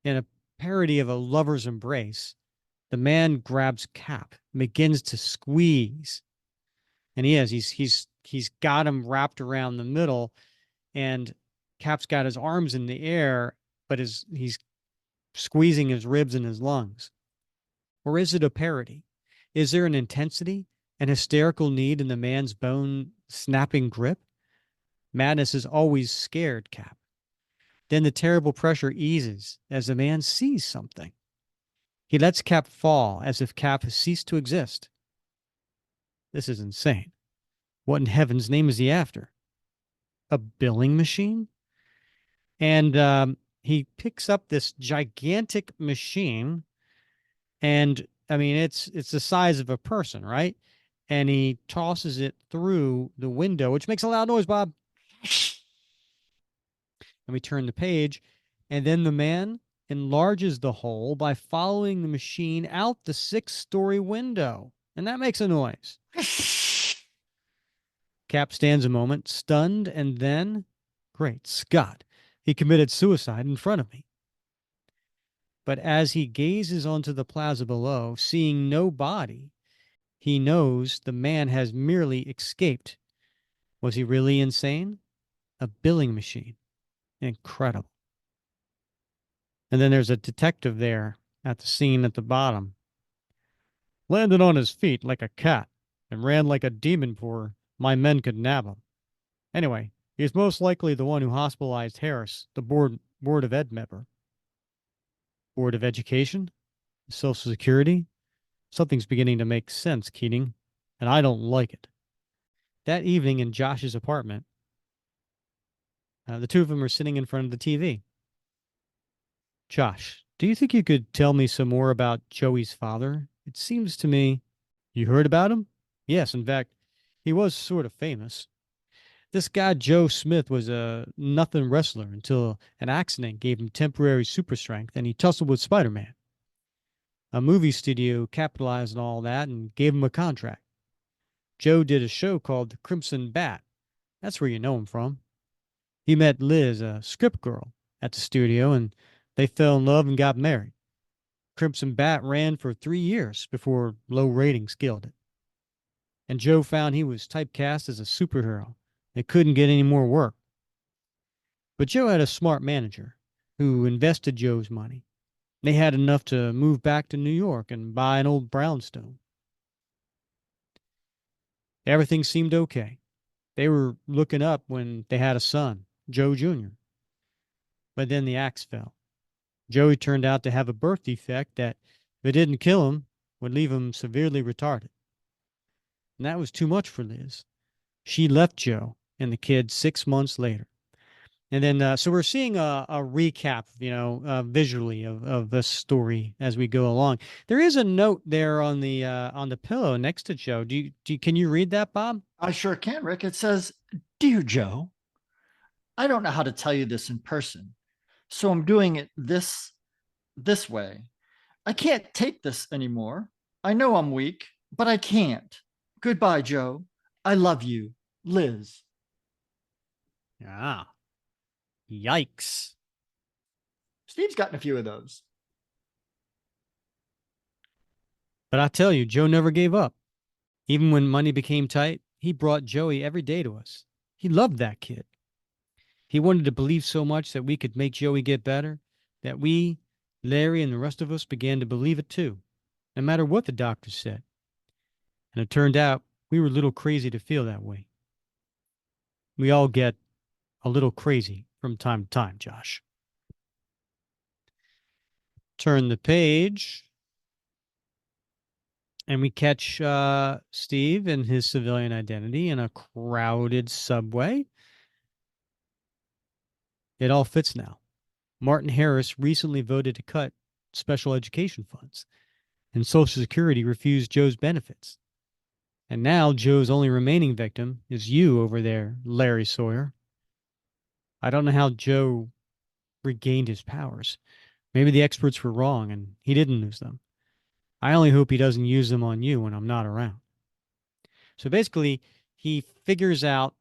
in a parody of a lover's embrace, the man grabs Cap and begins to squeeze. And he's got him wrapped around the middle, and Cap's got his arms in the air, but he's squeezing his ribs and his lungs. Or is it a parody? Is there an intensity, an hysterical need in the man's bone-snapping grip? Madness has always scared Cap. Then the terrible pressure eases as the man sees something. He lets Cap fall as if Cap has ceased to exist. This is insane. What in heaven's name is he after? A billing machine? And he picks up this gigantic machine, and I mean, it's the size of a person, right? And he tosses it through the window, which makes a loud noise, Bob. And we turn the page, and then the man enlarges the hole by following the machine out the 6-story window, and that makes a noise. Cap stands a moment, stunned, and then, great Scott, he committed suicide in front of me. But as he gazes onto the plaza below, seeing no body, he knows the man has merely escaped. Was he really insane? A billing machine. Incredible. And then there's a detective there at the scene at the bottom. Landed on his feet like a cat and ran like a demon before my men could nab him. Anyway, he's most likely the one who hospitalized Harris, the board of ed member. Board of Education? Social Security? Something's beginning to make sense, Keating, and I don't like it. That evening in Josh's apartment, the two of them are sitting in front of the TV. Josh, do you think you could tell me some more about Joey's father? It seems to me... You heard about him? Yes, in fact, he was sort of famous. This guy, Joe Smith, was a nothing wrestler until an accident gave him temporary super strength and he tussled with Spider-Man. A movie studio capitalized on all that and gave him a contract. Joe did a show called The Crimson Bat. That's where you know him from. He met Liz, a script girl, at the studio, and they fell in love and got married. Crimson Bat ran for 3 years before low ratings killed it. and Joe found he was typecast as a superhero and couldn't get any more work. But Joe had a smart manager who invested Joe's money. They had enough to move back to New York and buy an old brownstone. Everything seemed okay. They were looking up when they had a son, Joe Jr. But then the axe fell. Joey turned out to have a birth defect that, if it didn't kill him, would leave him severely retarded. And that was too much for Liz. She left Joe and the kid 6 months later. And then, so we're seeing a recap, visually of this story as we go along. There is a note there on the pillow next to Joe. Can you read that, Bob? I sure can, Rick. It says, "Dear Joe, I don't know how to tell you this in person, so I'm doing it this way. I can't take this anymore. I know I'm weak, but I can't. Goodbye, Joe. I love you, Liz." Ah, yikes. Steve's gotten a few of those. But I tell you, Joe never gave up. Even when money became tight, he brought Joey every day to us. He loved that kid. He wanted to believe so much that we could make Joey get better, that we, Larry, and the rest of us began to believe it too, no matter what the doctors said. And it turned out we were a little crazy to feel that way. We all get a little crazy from time to time, Josh. Turn the page, and we catch Steve in his civilian identity in a crowded subway. It all fits now. Martin Harris recently voted to cut special education funds, and Social Security refused Joe's benefits. And now Joe's only remaining victim is you over there, Larry Sawyer. I don't know how Joe regained his powers. Maybe the experts were wrong and he didn't lose them. I only hope he doesn't use them on you when I'm not around. So basically, he figures out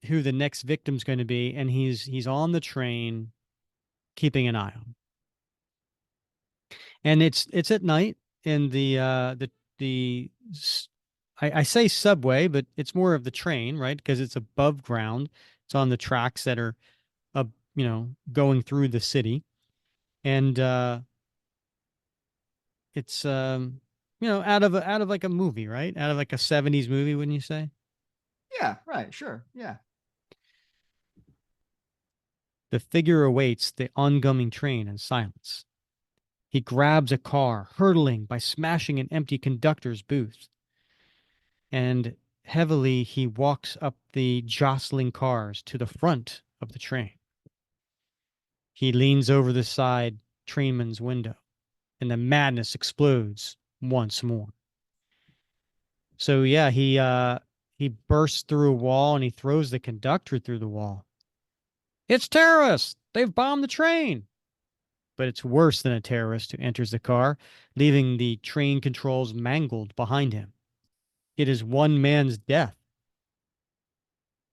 who the next victim's going to be, and he's on the train keeping an eye on. And it's at night in I say subway, but it's more of the train, right? Because it's above ground. It's on the tracks that are going through the city. And it's out of like a movie, right? Out of like a 70s movie, wouldn't you say? Yeah, right. Sure. Yeah. The figure awaits the oncoming train in silence. He grabs a car, hurtling by smashing an empty conductor's booth. And heavily he walks up the jostling cars to the front of the train. He leans over the side trainman's window, and the madness explodes once more. So yeah, he bursts through a wall and he throws the conductor through the wall. It's terrorists! They've bombed the train! But it's worse than a terrorist who enters the car, leaving the train controls mangled behind him. It is one man's death.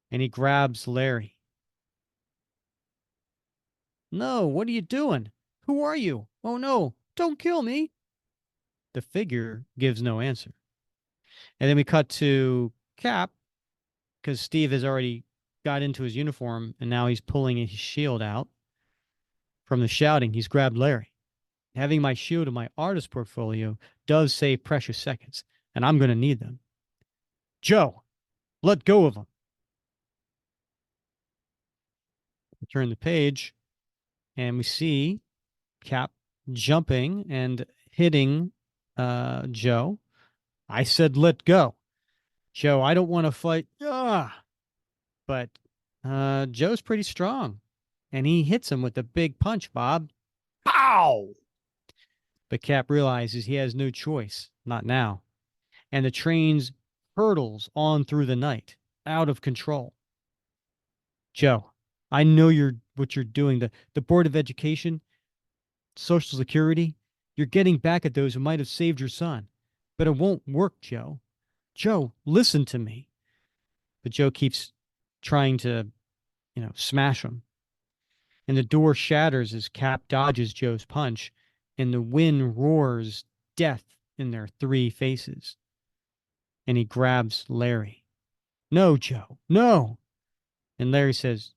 And he grabs Larry. No, what are you doing? Who are you? Oh no, don't kill me. The figure gives no answer. And then we cut to Cap, because Steve has already got into his uniform and now he's pulling his shield out. From the shouting, he's grabbed Larry. Having my shield in my artist portfolio does save precious seconds, and I'm going to need them. Joe, let go of him. We turn the page, and we see Cap jumping and hitting Joe. I said, let go. Joe, I don't want to fight. But Joe's pretty strong, and he hits him with a big punch, Bob. Pow! But Cap realizes he has no choice, not now. And the train hurtles on through the night, out of control. Joe, I know what you're doing. The Board of Education, Social Security, you're getting back at those who might have saved your son. But it won't work, Joe. Joe, listen to me. But Joe keeps trying to, smash him. And the door shatters as Cap dodges Joe's punch, and the wind roars death in their three faces. and he grabs Larry. No, Joe, no. And Larry says,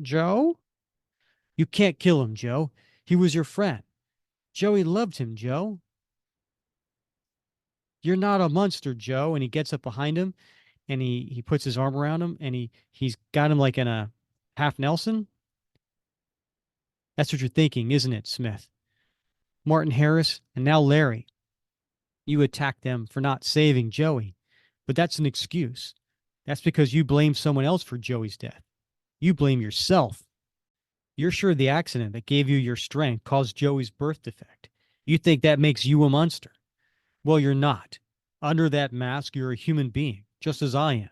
Joe? You can't kill him, Joe. He was your friend. Joey loved him, Joe. You're not a monster, Joe. And he gets up behind him and he puts his arm around him and he's got him like in a half Nelson. That's what you're thinking, isn't it, Smith? Martin Harris and now Larry. You attacked them for not saving Joey, but that's an excuse. That's because you blame someone else for Joey's death. You blame yourself. You're sure the accident that gave you your strength caused Joey's birth defect. You think that makes you a monster. Well, you're not. Under that mask, you're a human being, just as I am.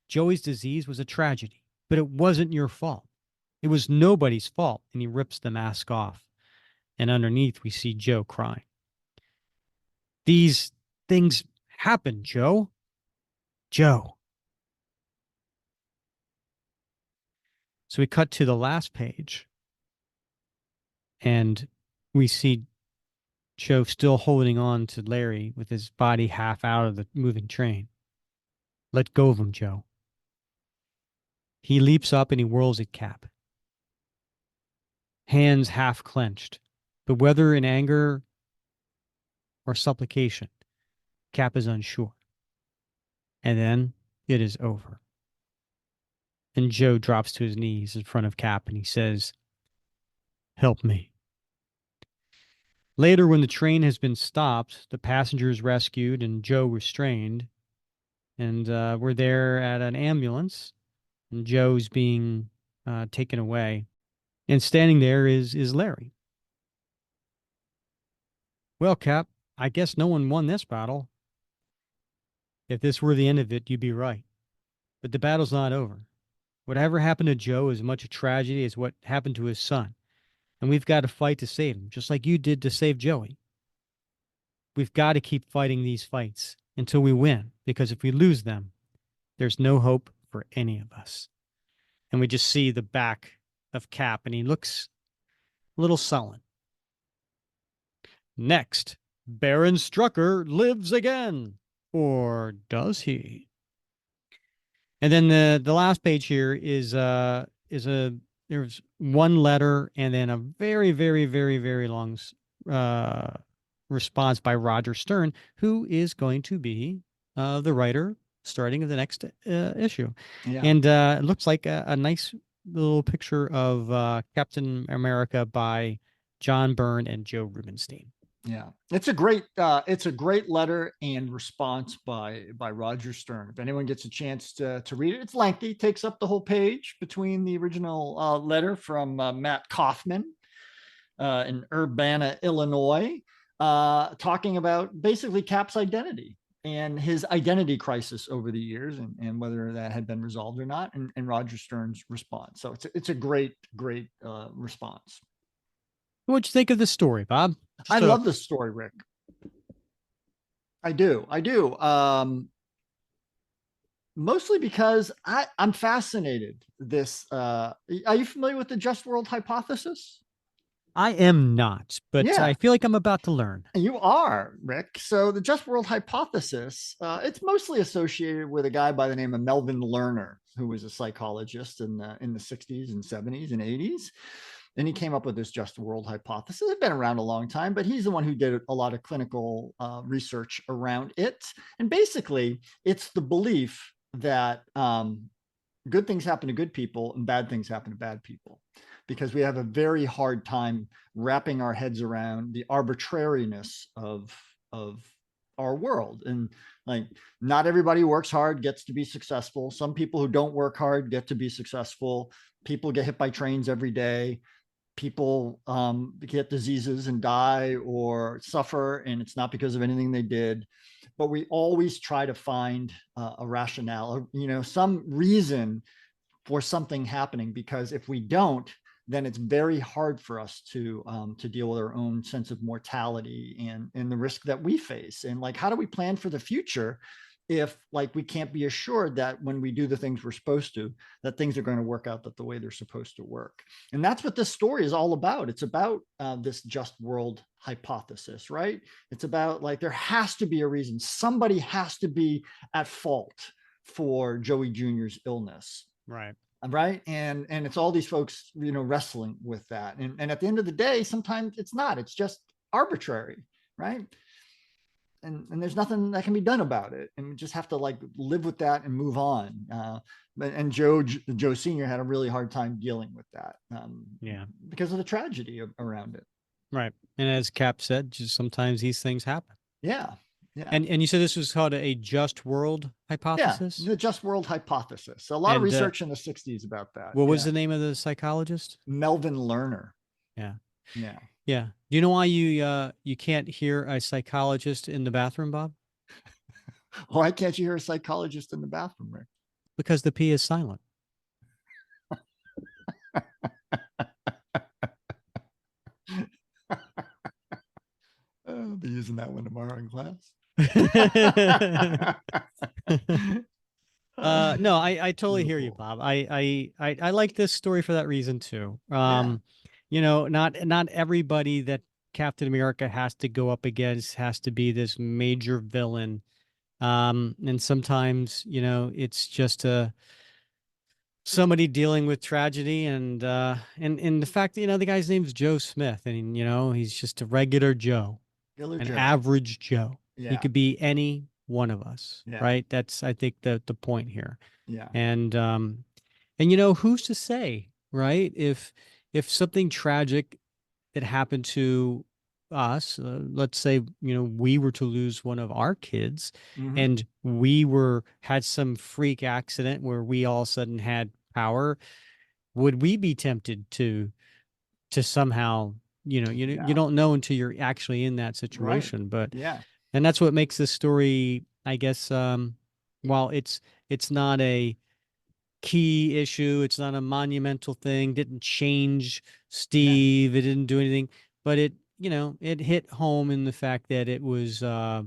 Joey's disease was a tragedy, but it wasn't your fault. It was nobody's fault. And he rips the mask off. And underneath, we see Joe crying. These things happen, Joe. Joe. So we cut to the last page. And we see Joe still holding on to Larry with his body half out of the moving train. Let go of him, Joe. He leaps up and he whirls at Cap. Hands half clenched, but whether in anger or supplication, Cap is unsure. And then it is over. And Joe drops to his knees in front of Cap and he says, help me. Later, when the train has been stopped, the passengers rescued and Joe restrained, and we're there at an ambulance, and Joe's being taken away. And standing there is Larry. Well, Cap, I guess no one won this battle. If this were the end of it, you'd be right. But the battle's not over. Whatever happened to Joe is as much a tragedy as what happened to his son. And we've got to fight to save him, just like you did to save Joey. We've got to keep fighting these fights until we win, because if we lose them, there's no hope for any of us. And we just see the back of Cap, and he looks a little sullen. Next, Baron Strucker lives again. Or does he? And then the last page here is there's one letter and then a very, very, very, very long response by Roger Stern, who is going to be the writer starting of the next issue. Yeah. And it looks like a nice little picture of Captain America by John Byrne and Joe Rubenstein. Yeah, it's a great letter and response by Roger Stern. If anyone gets a chance to read it, it's lengthy, it takes up the whole page between the original letter from Matt Kaufman in Urbana, Illinois, talking about basically Cap's identity and his identity crisis over the years, and whether that had been resolved or not, and Roger Stern's response. So it's a great response. What'd you think of the story, Bob? I love this story, Rick. I do. Mostly because I'm fascinated. Are you familiar with the Just World hypothesis? I am not, but yeah. I feel like I'm about to learn. You are, Rick. So the Just World hypothesis, it's mostly associated with a guy by the name of Melvin Lerner, who was a psychologist in the 60s and 70s and 80s. And he came up with this Just World hypothesis. It's been around a long time, but he's the one who did a lot of clinical research around it. And basically, it's the belief that good things happen to good people and bad things happen to bad people, because we have a very hard time wrapping our heads around the arbitrariness of our world. And like, not everybody who works hard gets to be successful. Some people who don't work hard get to be successful. People get hit by trains every day. People get diseases and die or suffer, and it's not because of anything they did. But we always try to find a rationale, some reason for something happening, because if we don't, then it's very hard for us to deal with our own sense of mortality and the risk that we face. And like, how do we plan for the future if like we can't be assured that when we do the things we're supposed to, that things are going to work out the way they're supposed to work. And that's what this story is all about. It's about this just world hypothesis, right? It's about like there has to be a reason. Somebody has to be at fault for Joey Jr.'s illness. Right. Right. And it's all these folks, wrestling with that. And at the end of the day, sometimes it's not, it's just arbitrary, right? And there's nothing that can be done about it, and we just have to like live with that and move on. And Joe Senior had a really hard time dealing with that, because of the tragedy around it. Right. And as Cap said, just sometimes these things happen. Yeah. And you said this was called a just world hypothesis? Yeah, the just world hypothesis. So a lot of research in the 60s about that. What was the name of the psychologist? Melvin Lerner. Yeah. Yeah. Yeah. Do you know why you can't hear a psychologist in the bathroom, Bob? Why can't you hear a psychologist in the bathroom, Rick? Because the P is silent. I'll be using that one tomorrow in class. No, I totally hear you, Bob. I like this story for that reason too. Not everybody that Captain America has to go up against has to be this major villain. And sometimes, it's just somebody dealing with tragedy, and the fact that, the guy's name's Joe Smith, and he's just a regular Joe, average Joe. Yeah. He could be any one of us, right? That's, I think, the point here. Yeah. And who's to say, right? If something tragic that happened to us, let's say, we were to lose one of our kids, and we had some freak accident where we all of a sudden had power, would we be tempted to somehow, you don't know until you're actually in that situation, right. But yeah. And that's what makes this story, I guess, while it's not a key issue, it's not a monumental thing, didn't change Steve, it didn't do anything, but it hit home in the fact that it was, a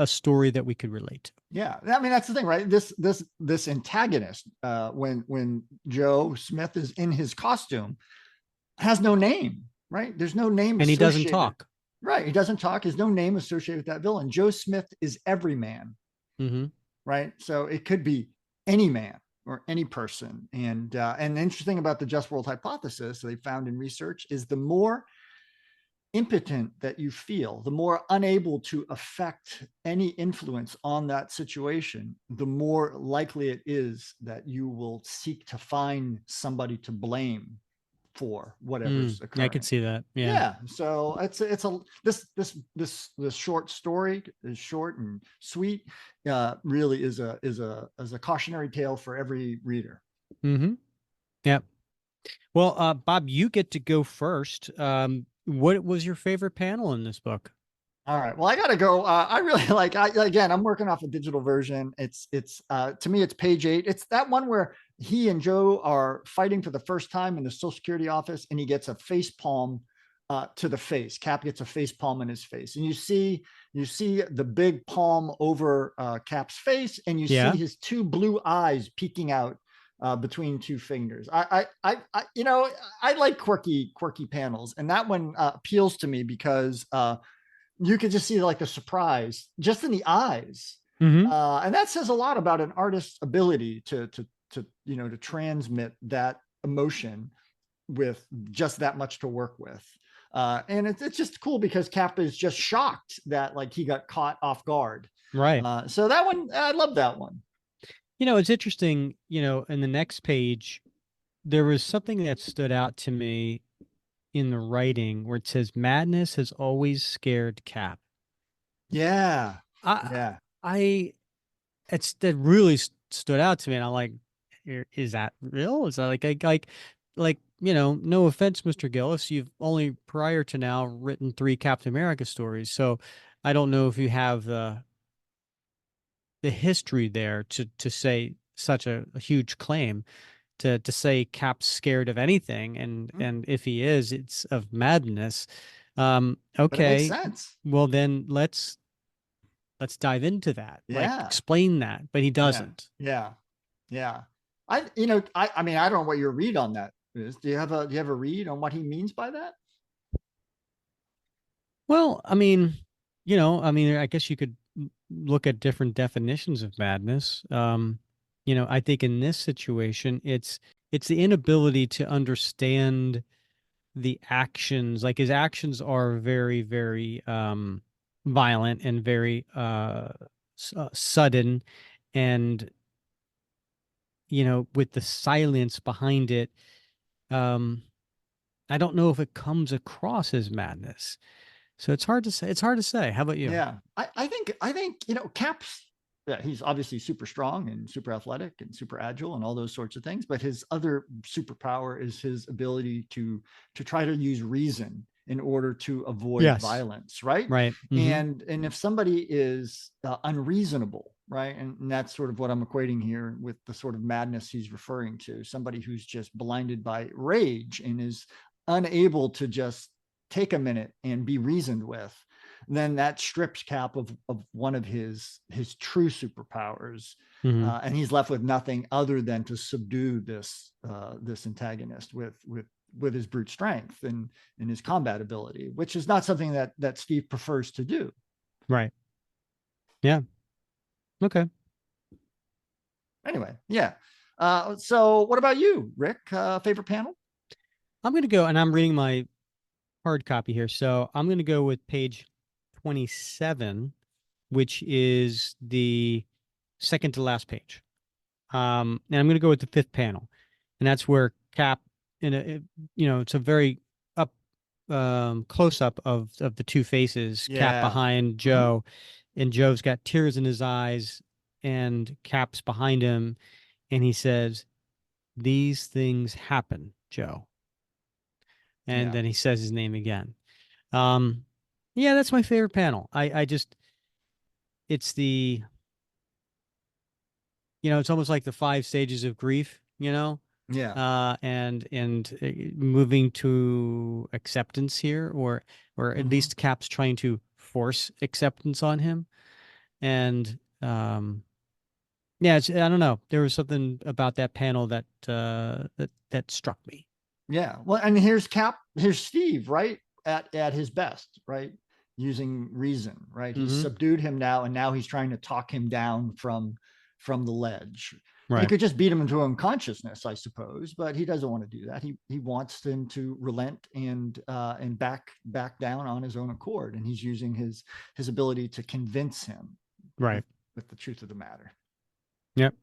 story that we could relate to. Yeah, I mean, that's the thing, right? This antagonist, when Joe Smith is in his costume, has no name, right? There's no name, and he doesn't talk. Right, he doesn't talk. There's no name associated with that villain. Joe Smith is every man, right? So it could be any man or any person. And the interesting about the just world hypothesis they found in research is the more impotent that you feel, the more unable to affect any influence on that situation, the more likely it is that you will seek to find somebody to blame for whatever's occurring. I could see that. Yeah. So this short story is short and sweet. Really is a cautionary tale for every reader. Yep. Well, Bob, you get to go first. What was your favorite panel in this book? All right. Well, I got to go. I really I'm working off a digital version. It's to me, it's page 8. It's that one where he and Joe are fighting for the first time in the Social Security office, and he gets a face palm to the face. Cap gets a face palm in his face, and you see the big palm over Cap's face, and you see his two blue eyes peeking out between two fingers. I like quirky panels, and that one appeals to me because you could just see like the surprise just in the eyes, and that says a lot about an artist's ability to transmit that emotion with just that much to work with. And it's just cool because Cap is just shocked that like he got caught off guard. Right. So that one, I love that one. It's interesting, in the next page, there was something that stood out to me in the writing where it says madness has always scared Cap. Yeah. That really stood out to me. And I'm like, is that real? Is that like, no offense, Mr. Gillis, you've only prior to now written 3 Captain America stories. So I don't know if you have the history there to say such a huge claim, to say Cap's scared of anything. And if he is, it's of madness. Okay. But it makes sense. Well, then let's let's dive into that. Like, Yeah. explain that, but he doesn't. Yeah. I mean, I don't know what your read on that is. Do you have a read on what he means by that? Well, I mean, I guess you could look at different definitions of madness. I think in this situation, it's the inability to understand the actions. Like, his actions are very, very violent and very sudden, and with the silence behind it, um, I don't know if it comes across as madness. So it's hard to say. It's hard to say. How about you? Yeah, I think Cap's. Yeah, he's obviously super strong and super athletic and super agile and all those sorts of things. But his other superpower is his ability to try to use reason in order to avoid Yes. violence, right? Right. And if somebody is unreasonable, right, and that's sort of what I'm equating here with the sort of madness he's referring to, somebody who's just blinded by rage and is unable to just take a minute and be reasoned with, then that strips Cap of one of his true superpowers, and he's left with nothing other than to subdue this antagonist with his brute strength and his combat ability, which is not something that Steve prefers to do. Right. Yeah. Okay. Anyway, yeah. So what about you, Rick? Favorite panel? I'm going to go, and I'm reading my hard copy here. So I'm going to go with page 27, which is the second to last page. And I'm going to go with the fifth panel, and that's where Cap, it's a very up close up of the two faces. Yeah. Cap behind Joe, and Joe's got tears in his eyes, and Cap's behind him, and he says, "These things happen, Joe." And then he says his name again. Yeah, that's my favorite panel. I just, it's the, it's almost like the 5 stages of grief, and moving to acceptance here, or at least Cap's trying to force acceptance on him. And yeah, I don't know. There was something about that panel that struck me. Yeah. Well, and here's Steve, right? At his best, right? Using reason, right? He's subdued him now, and now he's trying to talk him down from the ledge. Right. He could just beat him into unconsciousness, I suppose, but he doesn't want to do that. He wants him to relent and back down on his own accord, and he's using his ability to convince him, right, with the truth of the matter. Yep.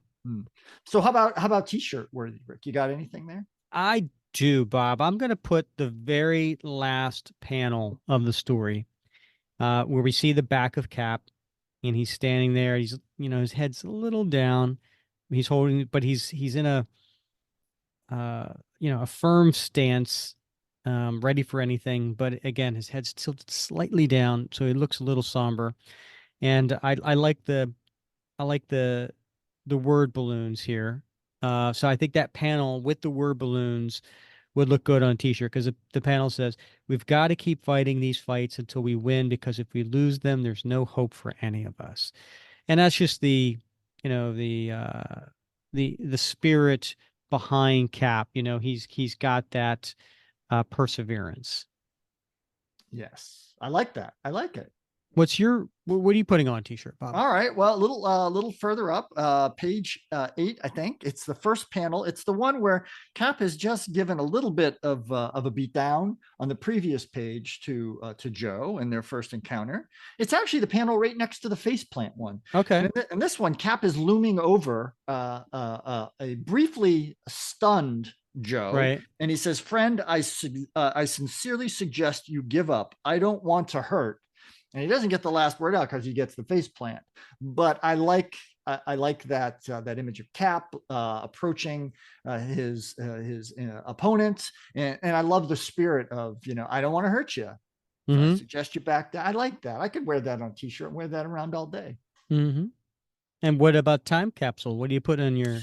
So how about T-shirt worthy, Rick? You got anything there? I do, Bob. I'm going to put the very last panel of the story, where we see the back of Cap, and he's standing there. He's, his head's a little down. He's holding, but he's in a, a firm stance, ready for anything. But again, his head's tilted slightly down, so he looks a little somber. And I like the word balloons here. So I think that panel with the word balloons would look good on a t-shirt, because the panel says, "We've got to keep fighting these fights until we win, because if we lose them, there's no hope for any of us." And that's just the spirit behind Cap. He's got that perseverance. Yes, I like that. I like it. What are you putting on a t-shirt, Bob? All right. Well, a little further up, page 8, I think it's the first panel. It's the one where Cap has just given a little bit of a beat down on the previous page to Joe in their first encounter. It's actually the panel right next to the faceplant one. Okay. And this one, Cap is looming over a briefly stunned Joe, right, and he says, "Friend, I sincerely suggest you give up. I don't want to hurt." And he doesn't get the last word out because he gets the face plant. But I like that image of Cap approaching his opponent, and I love the spirit of, I don't want to hurt you. So I suggest you back down. I like that. I could wear that on a t-shirt and wear that around all day. And what about time capsule? What do you put on your?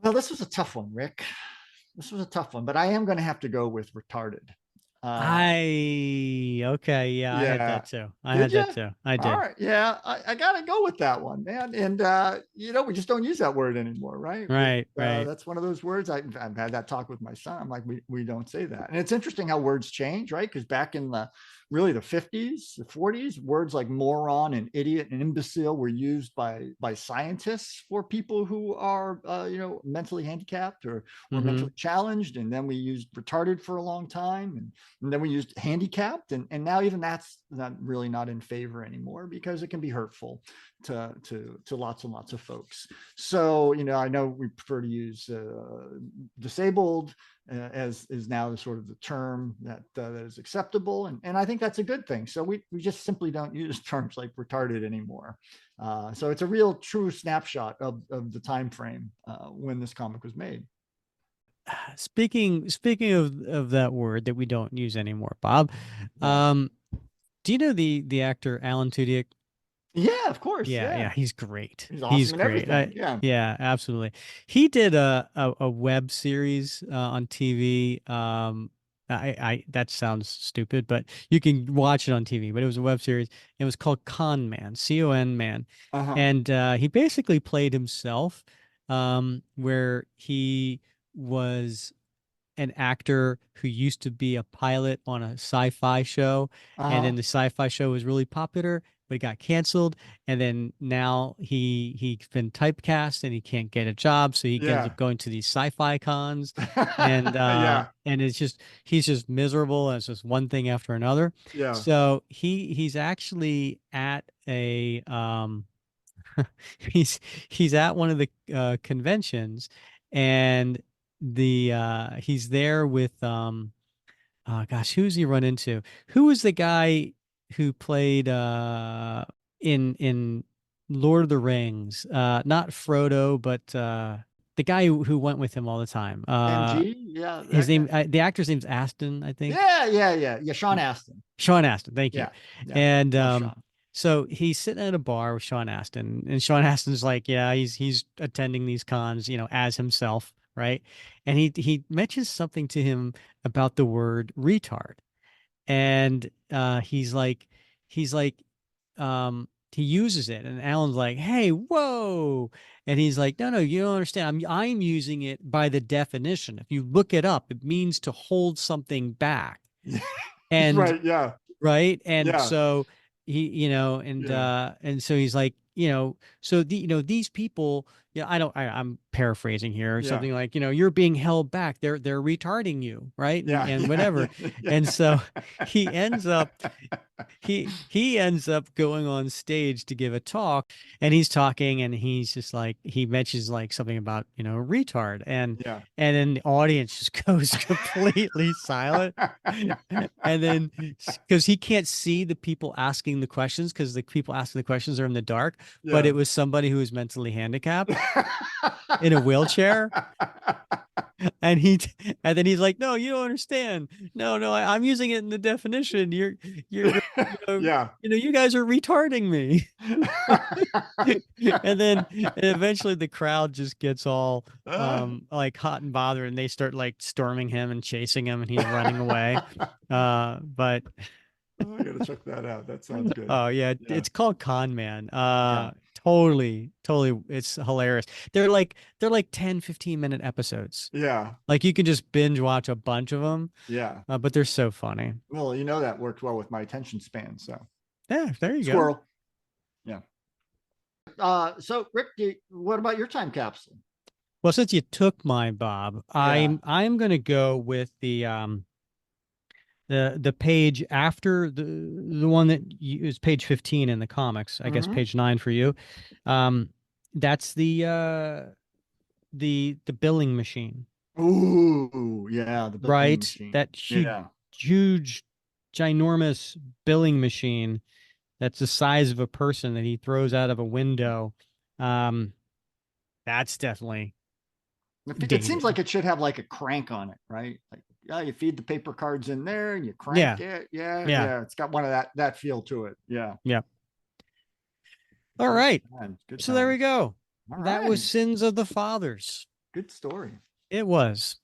Well, this was a tough one, Rick. This was a tough one, but I am going to have to go with retarded. Okay, yeah, I had Yeah. that too. I Did had you? that too. I All did. right. Yeah, I gotta go with that one, man. And we just don't use that word anymore, right? Right, right. That's one of those words. I've had that talk with my son. I'm like, we don't say that. And it's interesting how words change, right? Because back in the really the 50s, the 40s, words like moron and idiot and imbecile were used by scientists for people who are mentally handicapped or Mm-hmm. mentally challenged. And then we used retarded for a long time. And then we used handicapped, and now even that's not in favor anymore because it can be hurtful to lots and lots of folks. So I know we prefer to use disabled as is now the sort of the term that is acceptable, and I think that's a good thing. So we just simply don't use terms like retarded anymore. So it's a real true snapshot of the time frame when this comic was made. Speaking of that word that we don't use anymore, Bob, Yeah. do you know the actor Alan Tudyk? Yeah, of course. Yeah, Yeah, yeah, he's great. he's He's awesome in great. everything. Yeah. Yeah, absolutely. He did a web series on TV. I that sounds stupid, but you can watch it on TV. But it was a web series. It was called Con Man, Con Man, Uh-huh. and he basically played himself, where he was an actor who used to be a pilot on a sci-fi show, and Uh-huh. then the sci-fi show was really popular, but it got canceled, and then now he's been typecast and he can't get a job, so he ends Yeah. up going to these sci-fi cons, and Yeah. it's just he's just miserable, and it's just one thing after another. Yeah. So he's actually at a he's he's at one of the conventions, and he's there with oh gosh, who's he run into? Who was the guy who played in Lord of the Rings? Not Frodo, but the guy who went with him all the time. MG. Yeah. His That guy. name, the actor's name's Aston, I think. Yeah. Yeah. Yeah. Yeah. Sean Astin. Sean Astin, thank you. Yeah. Yeah. And Love Sean. so he's sitting at a bar with Sean Astin, and Sean Astin's like, yeah, he's attending these cons, as himself, right? And he mentions something to him about the word retard, and he's like, he uses it, and Alan's like, hey, whoa, and he's like, no, you don't understand. I'm using it by the definition. If you look it up, it means to hold something back, and Right. Yeah. right, and Yeah. so he Yeah. and so he's like, so these people, I'm paraphrasing here, or Yeah. something like, you're being held back, they're retarding you, right, and Yeah. and Yeah. whatever. Yeah. And Yeah. so he ends up he ends up going on stage to give a talk, and he's talking, and he's just like, he mentions like something about retard, Yeah. and then the audience just goes completely silent, and then because he can't see the people asking the questions, because the people asking the questions are in the dark, but Yeah. it was somebody who was mentally handicapped in a wheelchair, and and then he's like, no, you don't understand. No, I'm using it in the definition. You're Yeah. you guys are retarding me. And eventually the crowd just gets all like hot and bothered, and they start like storming him and chasing him, and he's running away. But Oh, I gotta check that out. That sounds good. oh yeah, Yeah. it's called Con Man. Yeah. Totally, it's hilarious. They're like 10-15 minute episodes. Yeah. Like you can just binge watch a bunch of them, Yeah. but they're so funny. Well, that worked well with my attention span. So Yeah, there you go. squirrel. Yeah. So Rick, what about your time capsule? Well, since you took mine, Bob, Yeah. I'm gonna go with the page after the one that is page 15 in the comics. I guess Mhm. page 9 for you. That's the billing machine, Ooh, yeah, the billing right? machine. That Yeah. huge, ginormous billing machine that's the size of a person that he throws out of a window. Um, that's definitely It seems dated. like it should have like a crank on it, right? Like, yeah, you feed the paper cards in there and you Yeah, crank it. Yeah, yeah, yeah. It's got one of that feel to it. Yeah. yeah. All Good right. times. Good So there we times. go. All That was right. Sins of the Fathers. Good story. It was.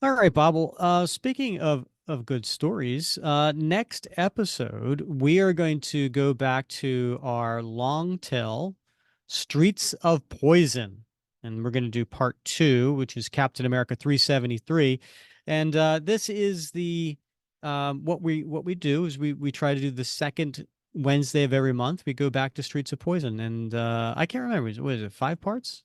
All right, Bob. Well, speaking of of good stories. Next episode, we are going to go back to our long tail Streets of Poison. And we're going to do part 2, which is Captain America 373. And this is the what we do is we try to do the second Wednesday of every month. We go back to Streets of Poison. And I can't remember. What is it, 5 parts?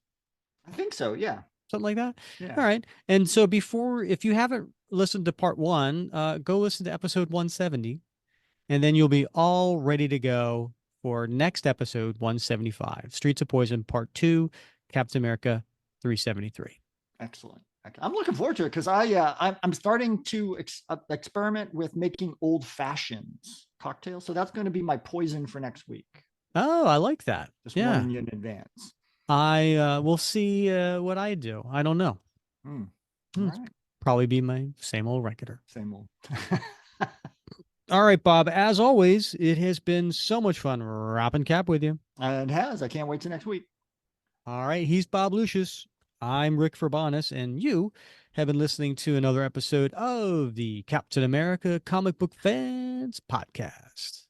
I think so. Yeah. Something like that. Yeah. All right. And so if you haven't listened to part 1, go listen to episode 170, and then you'll be all ready to go for next episode 175, Streets of Poison part 2, Captain America 373. Excellent. I'm looking forward to it because I'm starting to experiment with making old fashions cocktails. So that's going to be my poison for next week. Oh, I like that. Just Yeah. warning you in advance. I will see what I do. I don't know. All It's right. probably be my same old recorder. Same old. All right, Bob. As always, it has been so much fun wrapping cap with you. It has. I can't wait till next week. All right. He's Bob Lucius. I'm Rick Verbanis, and you have been listening to another episode of the Captain America Comic Book Fans Podcast.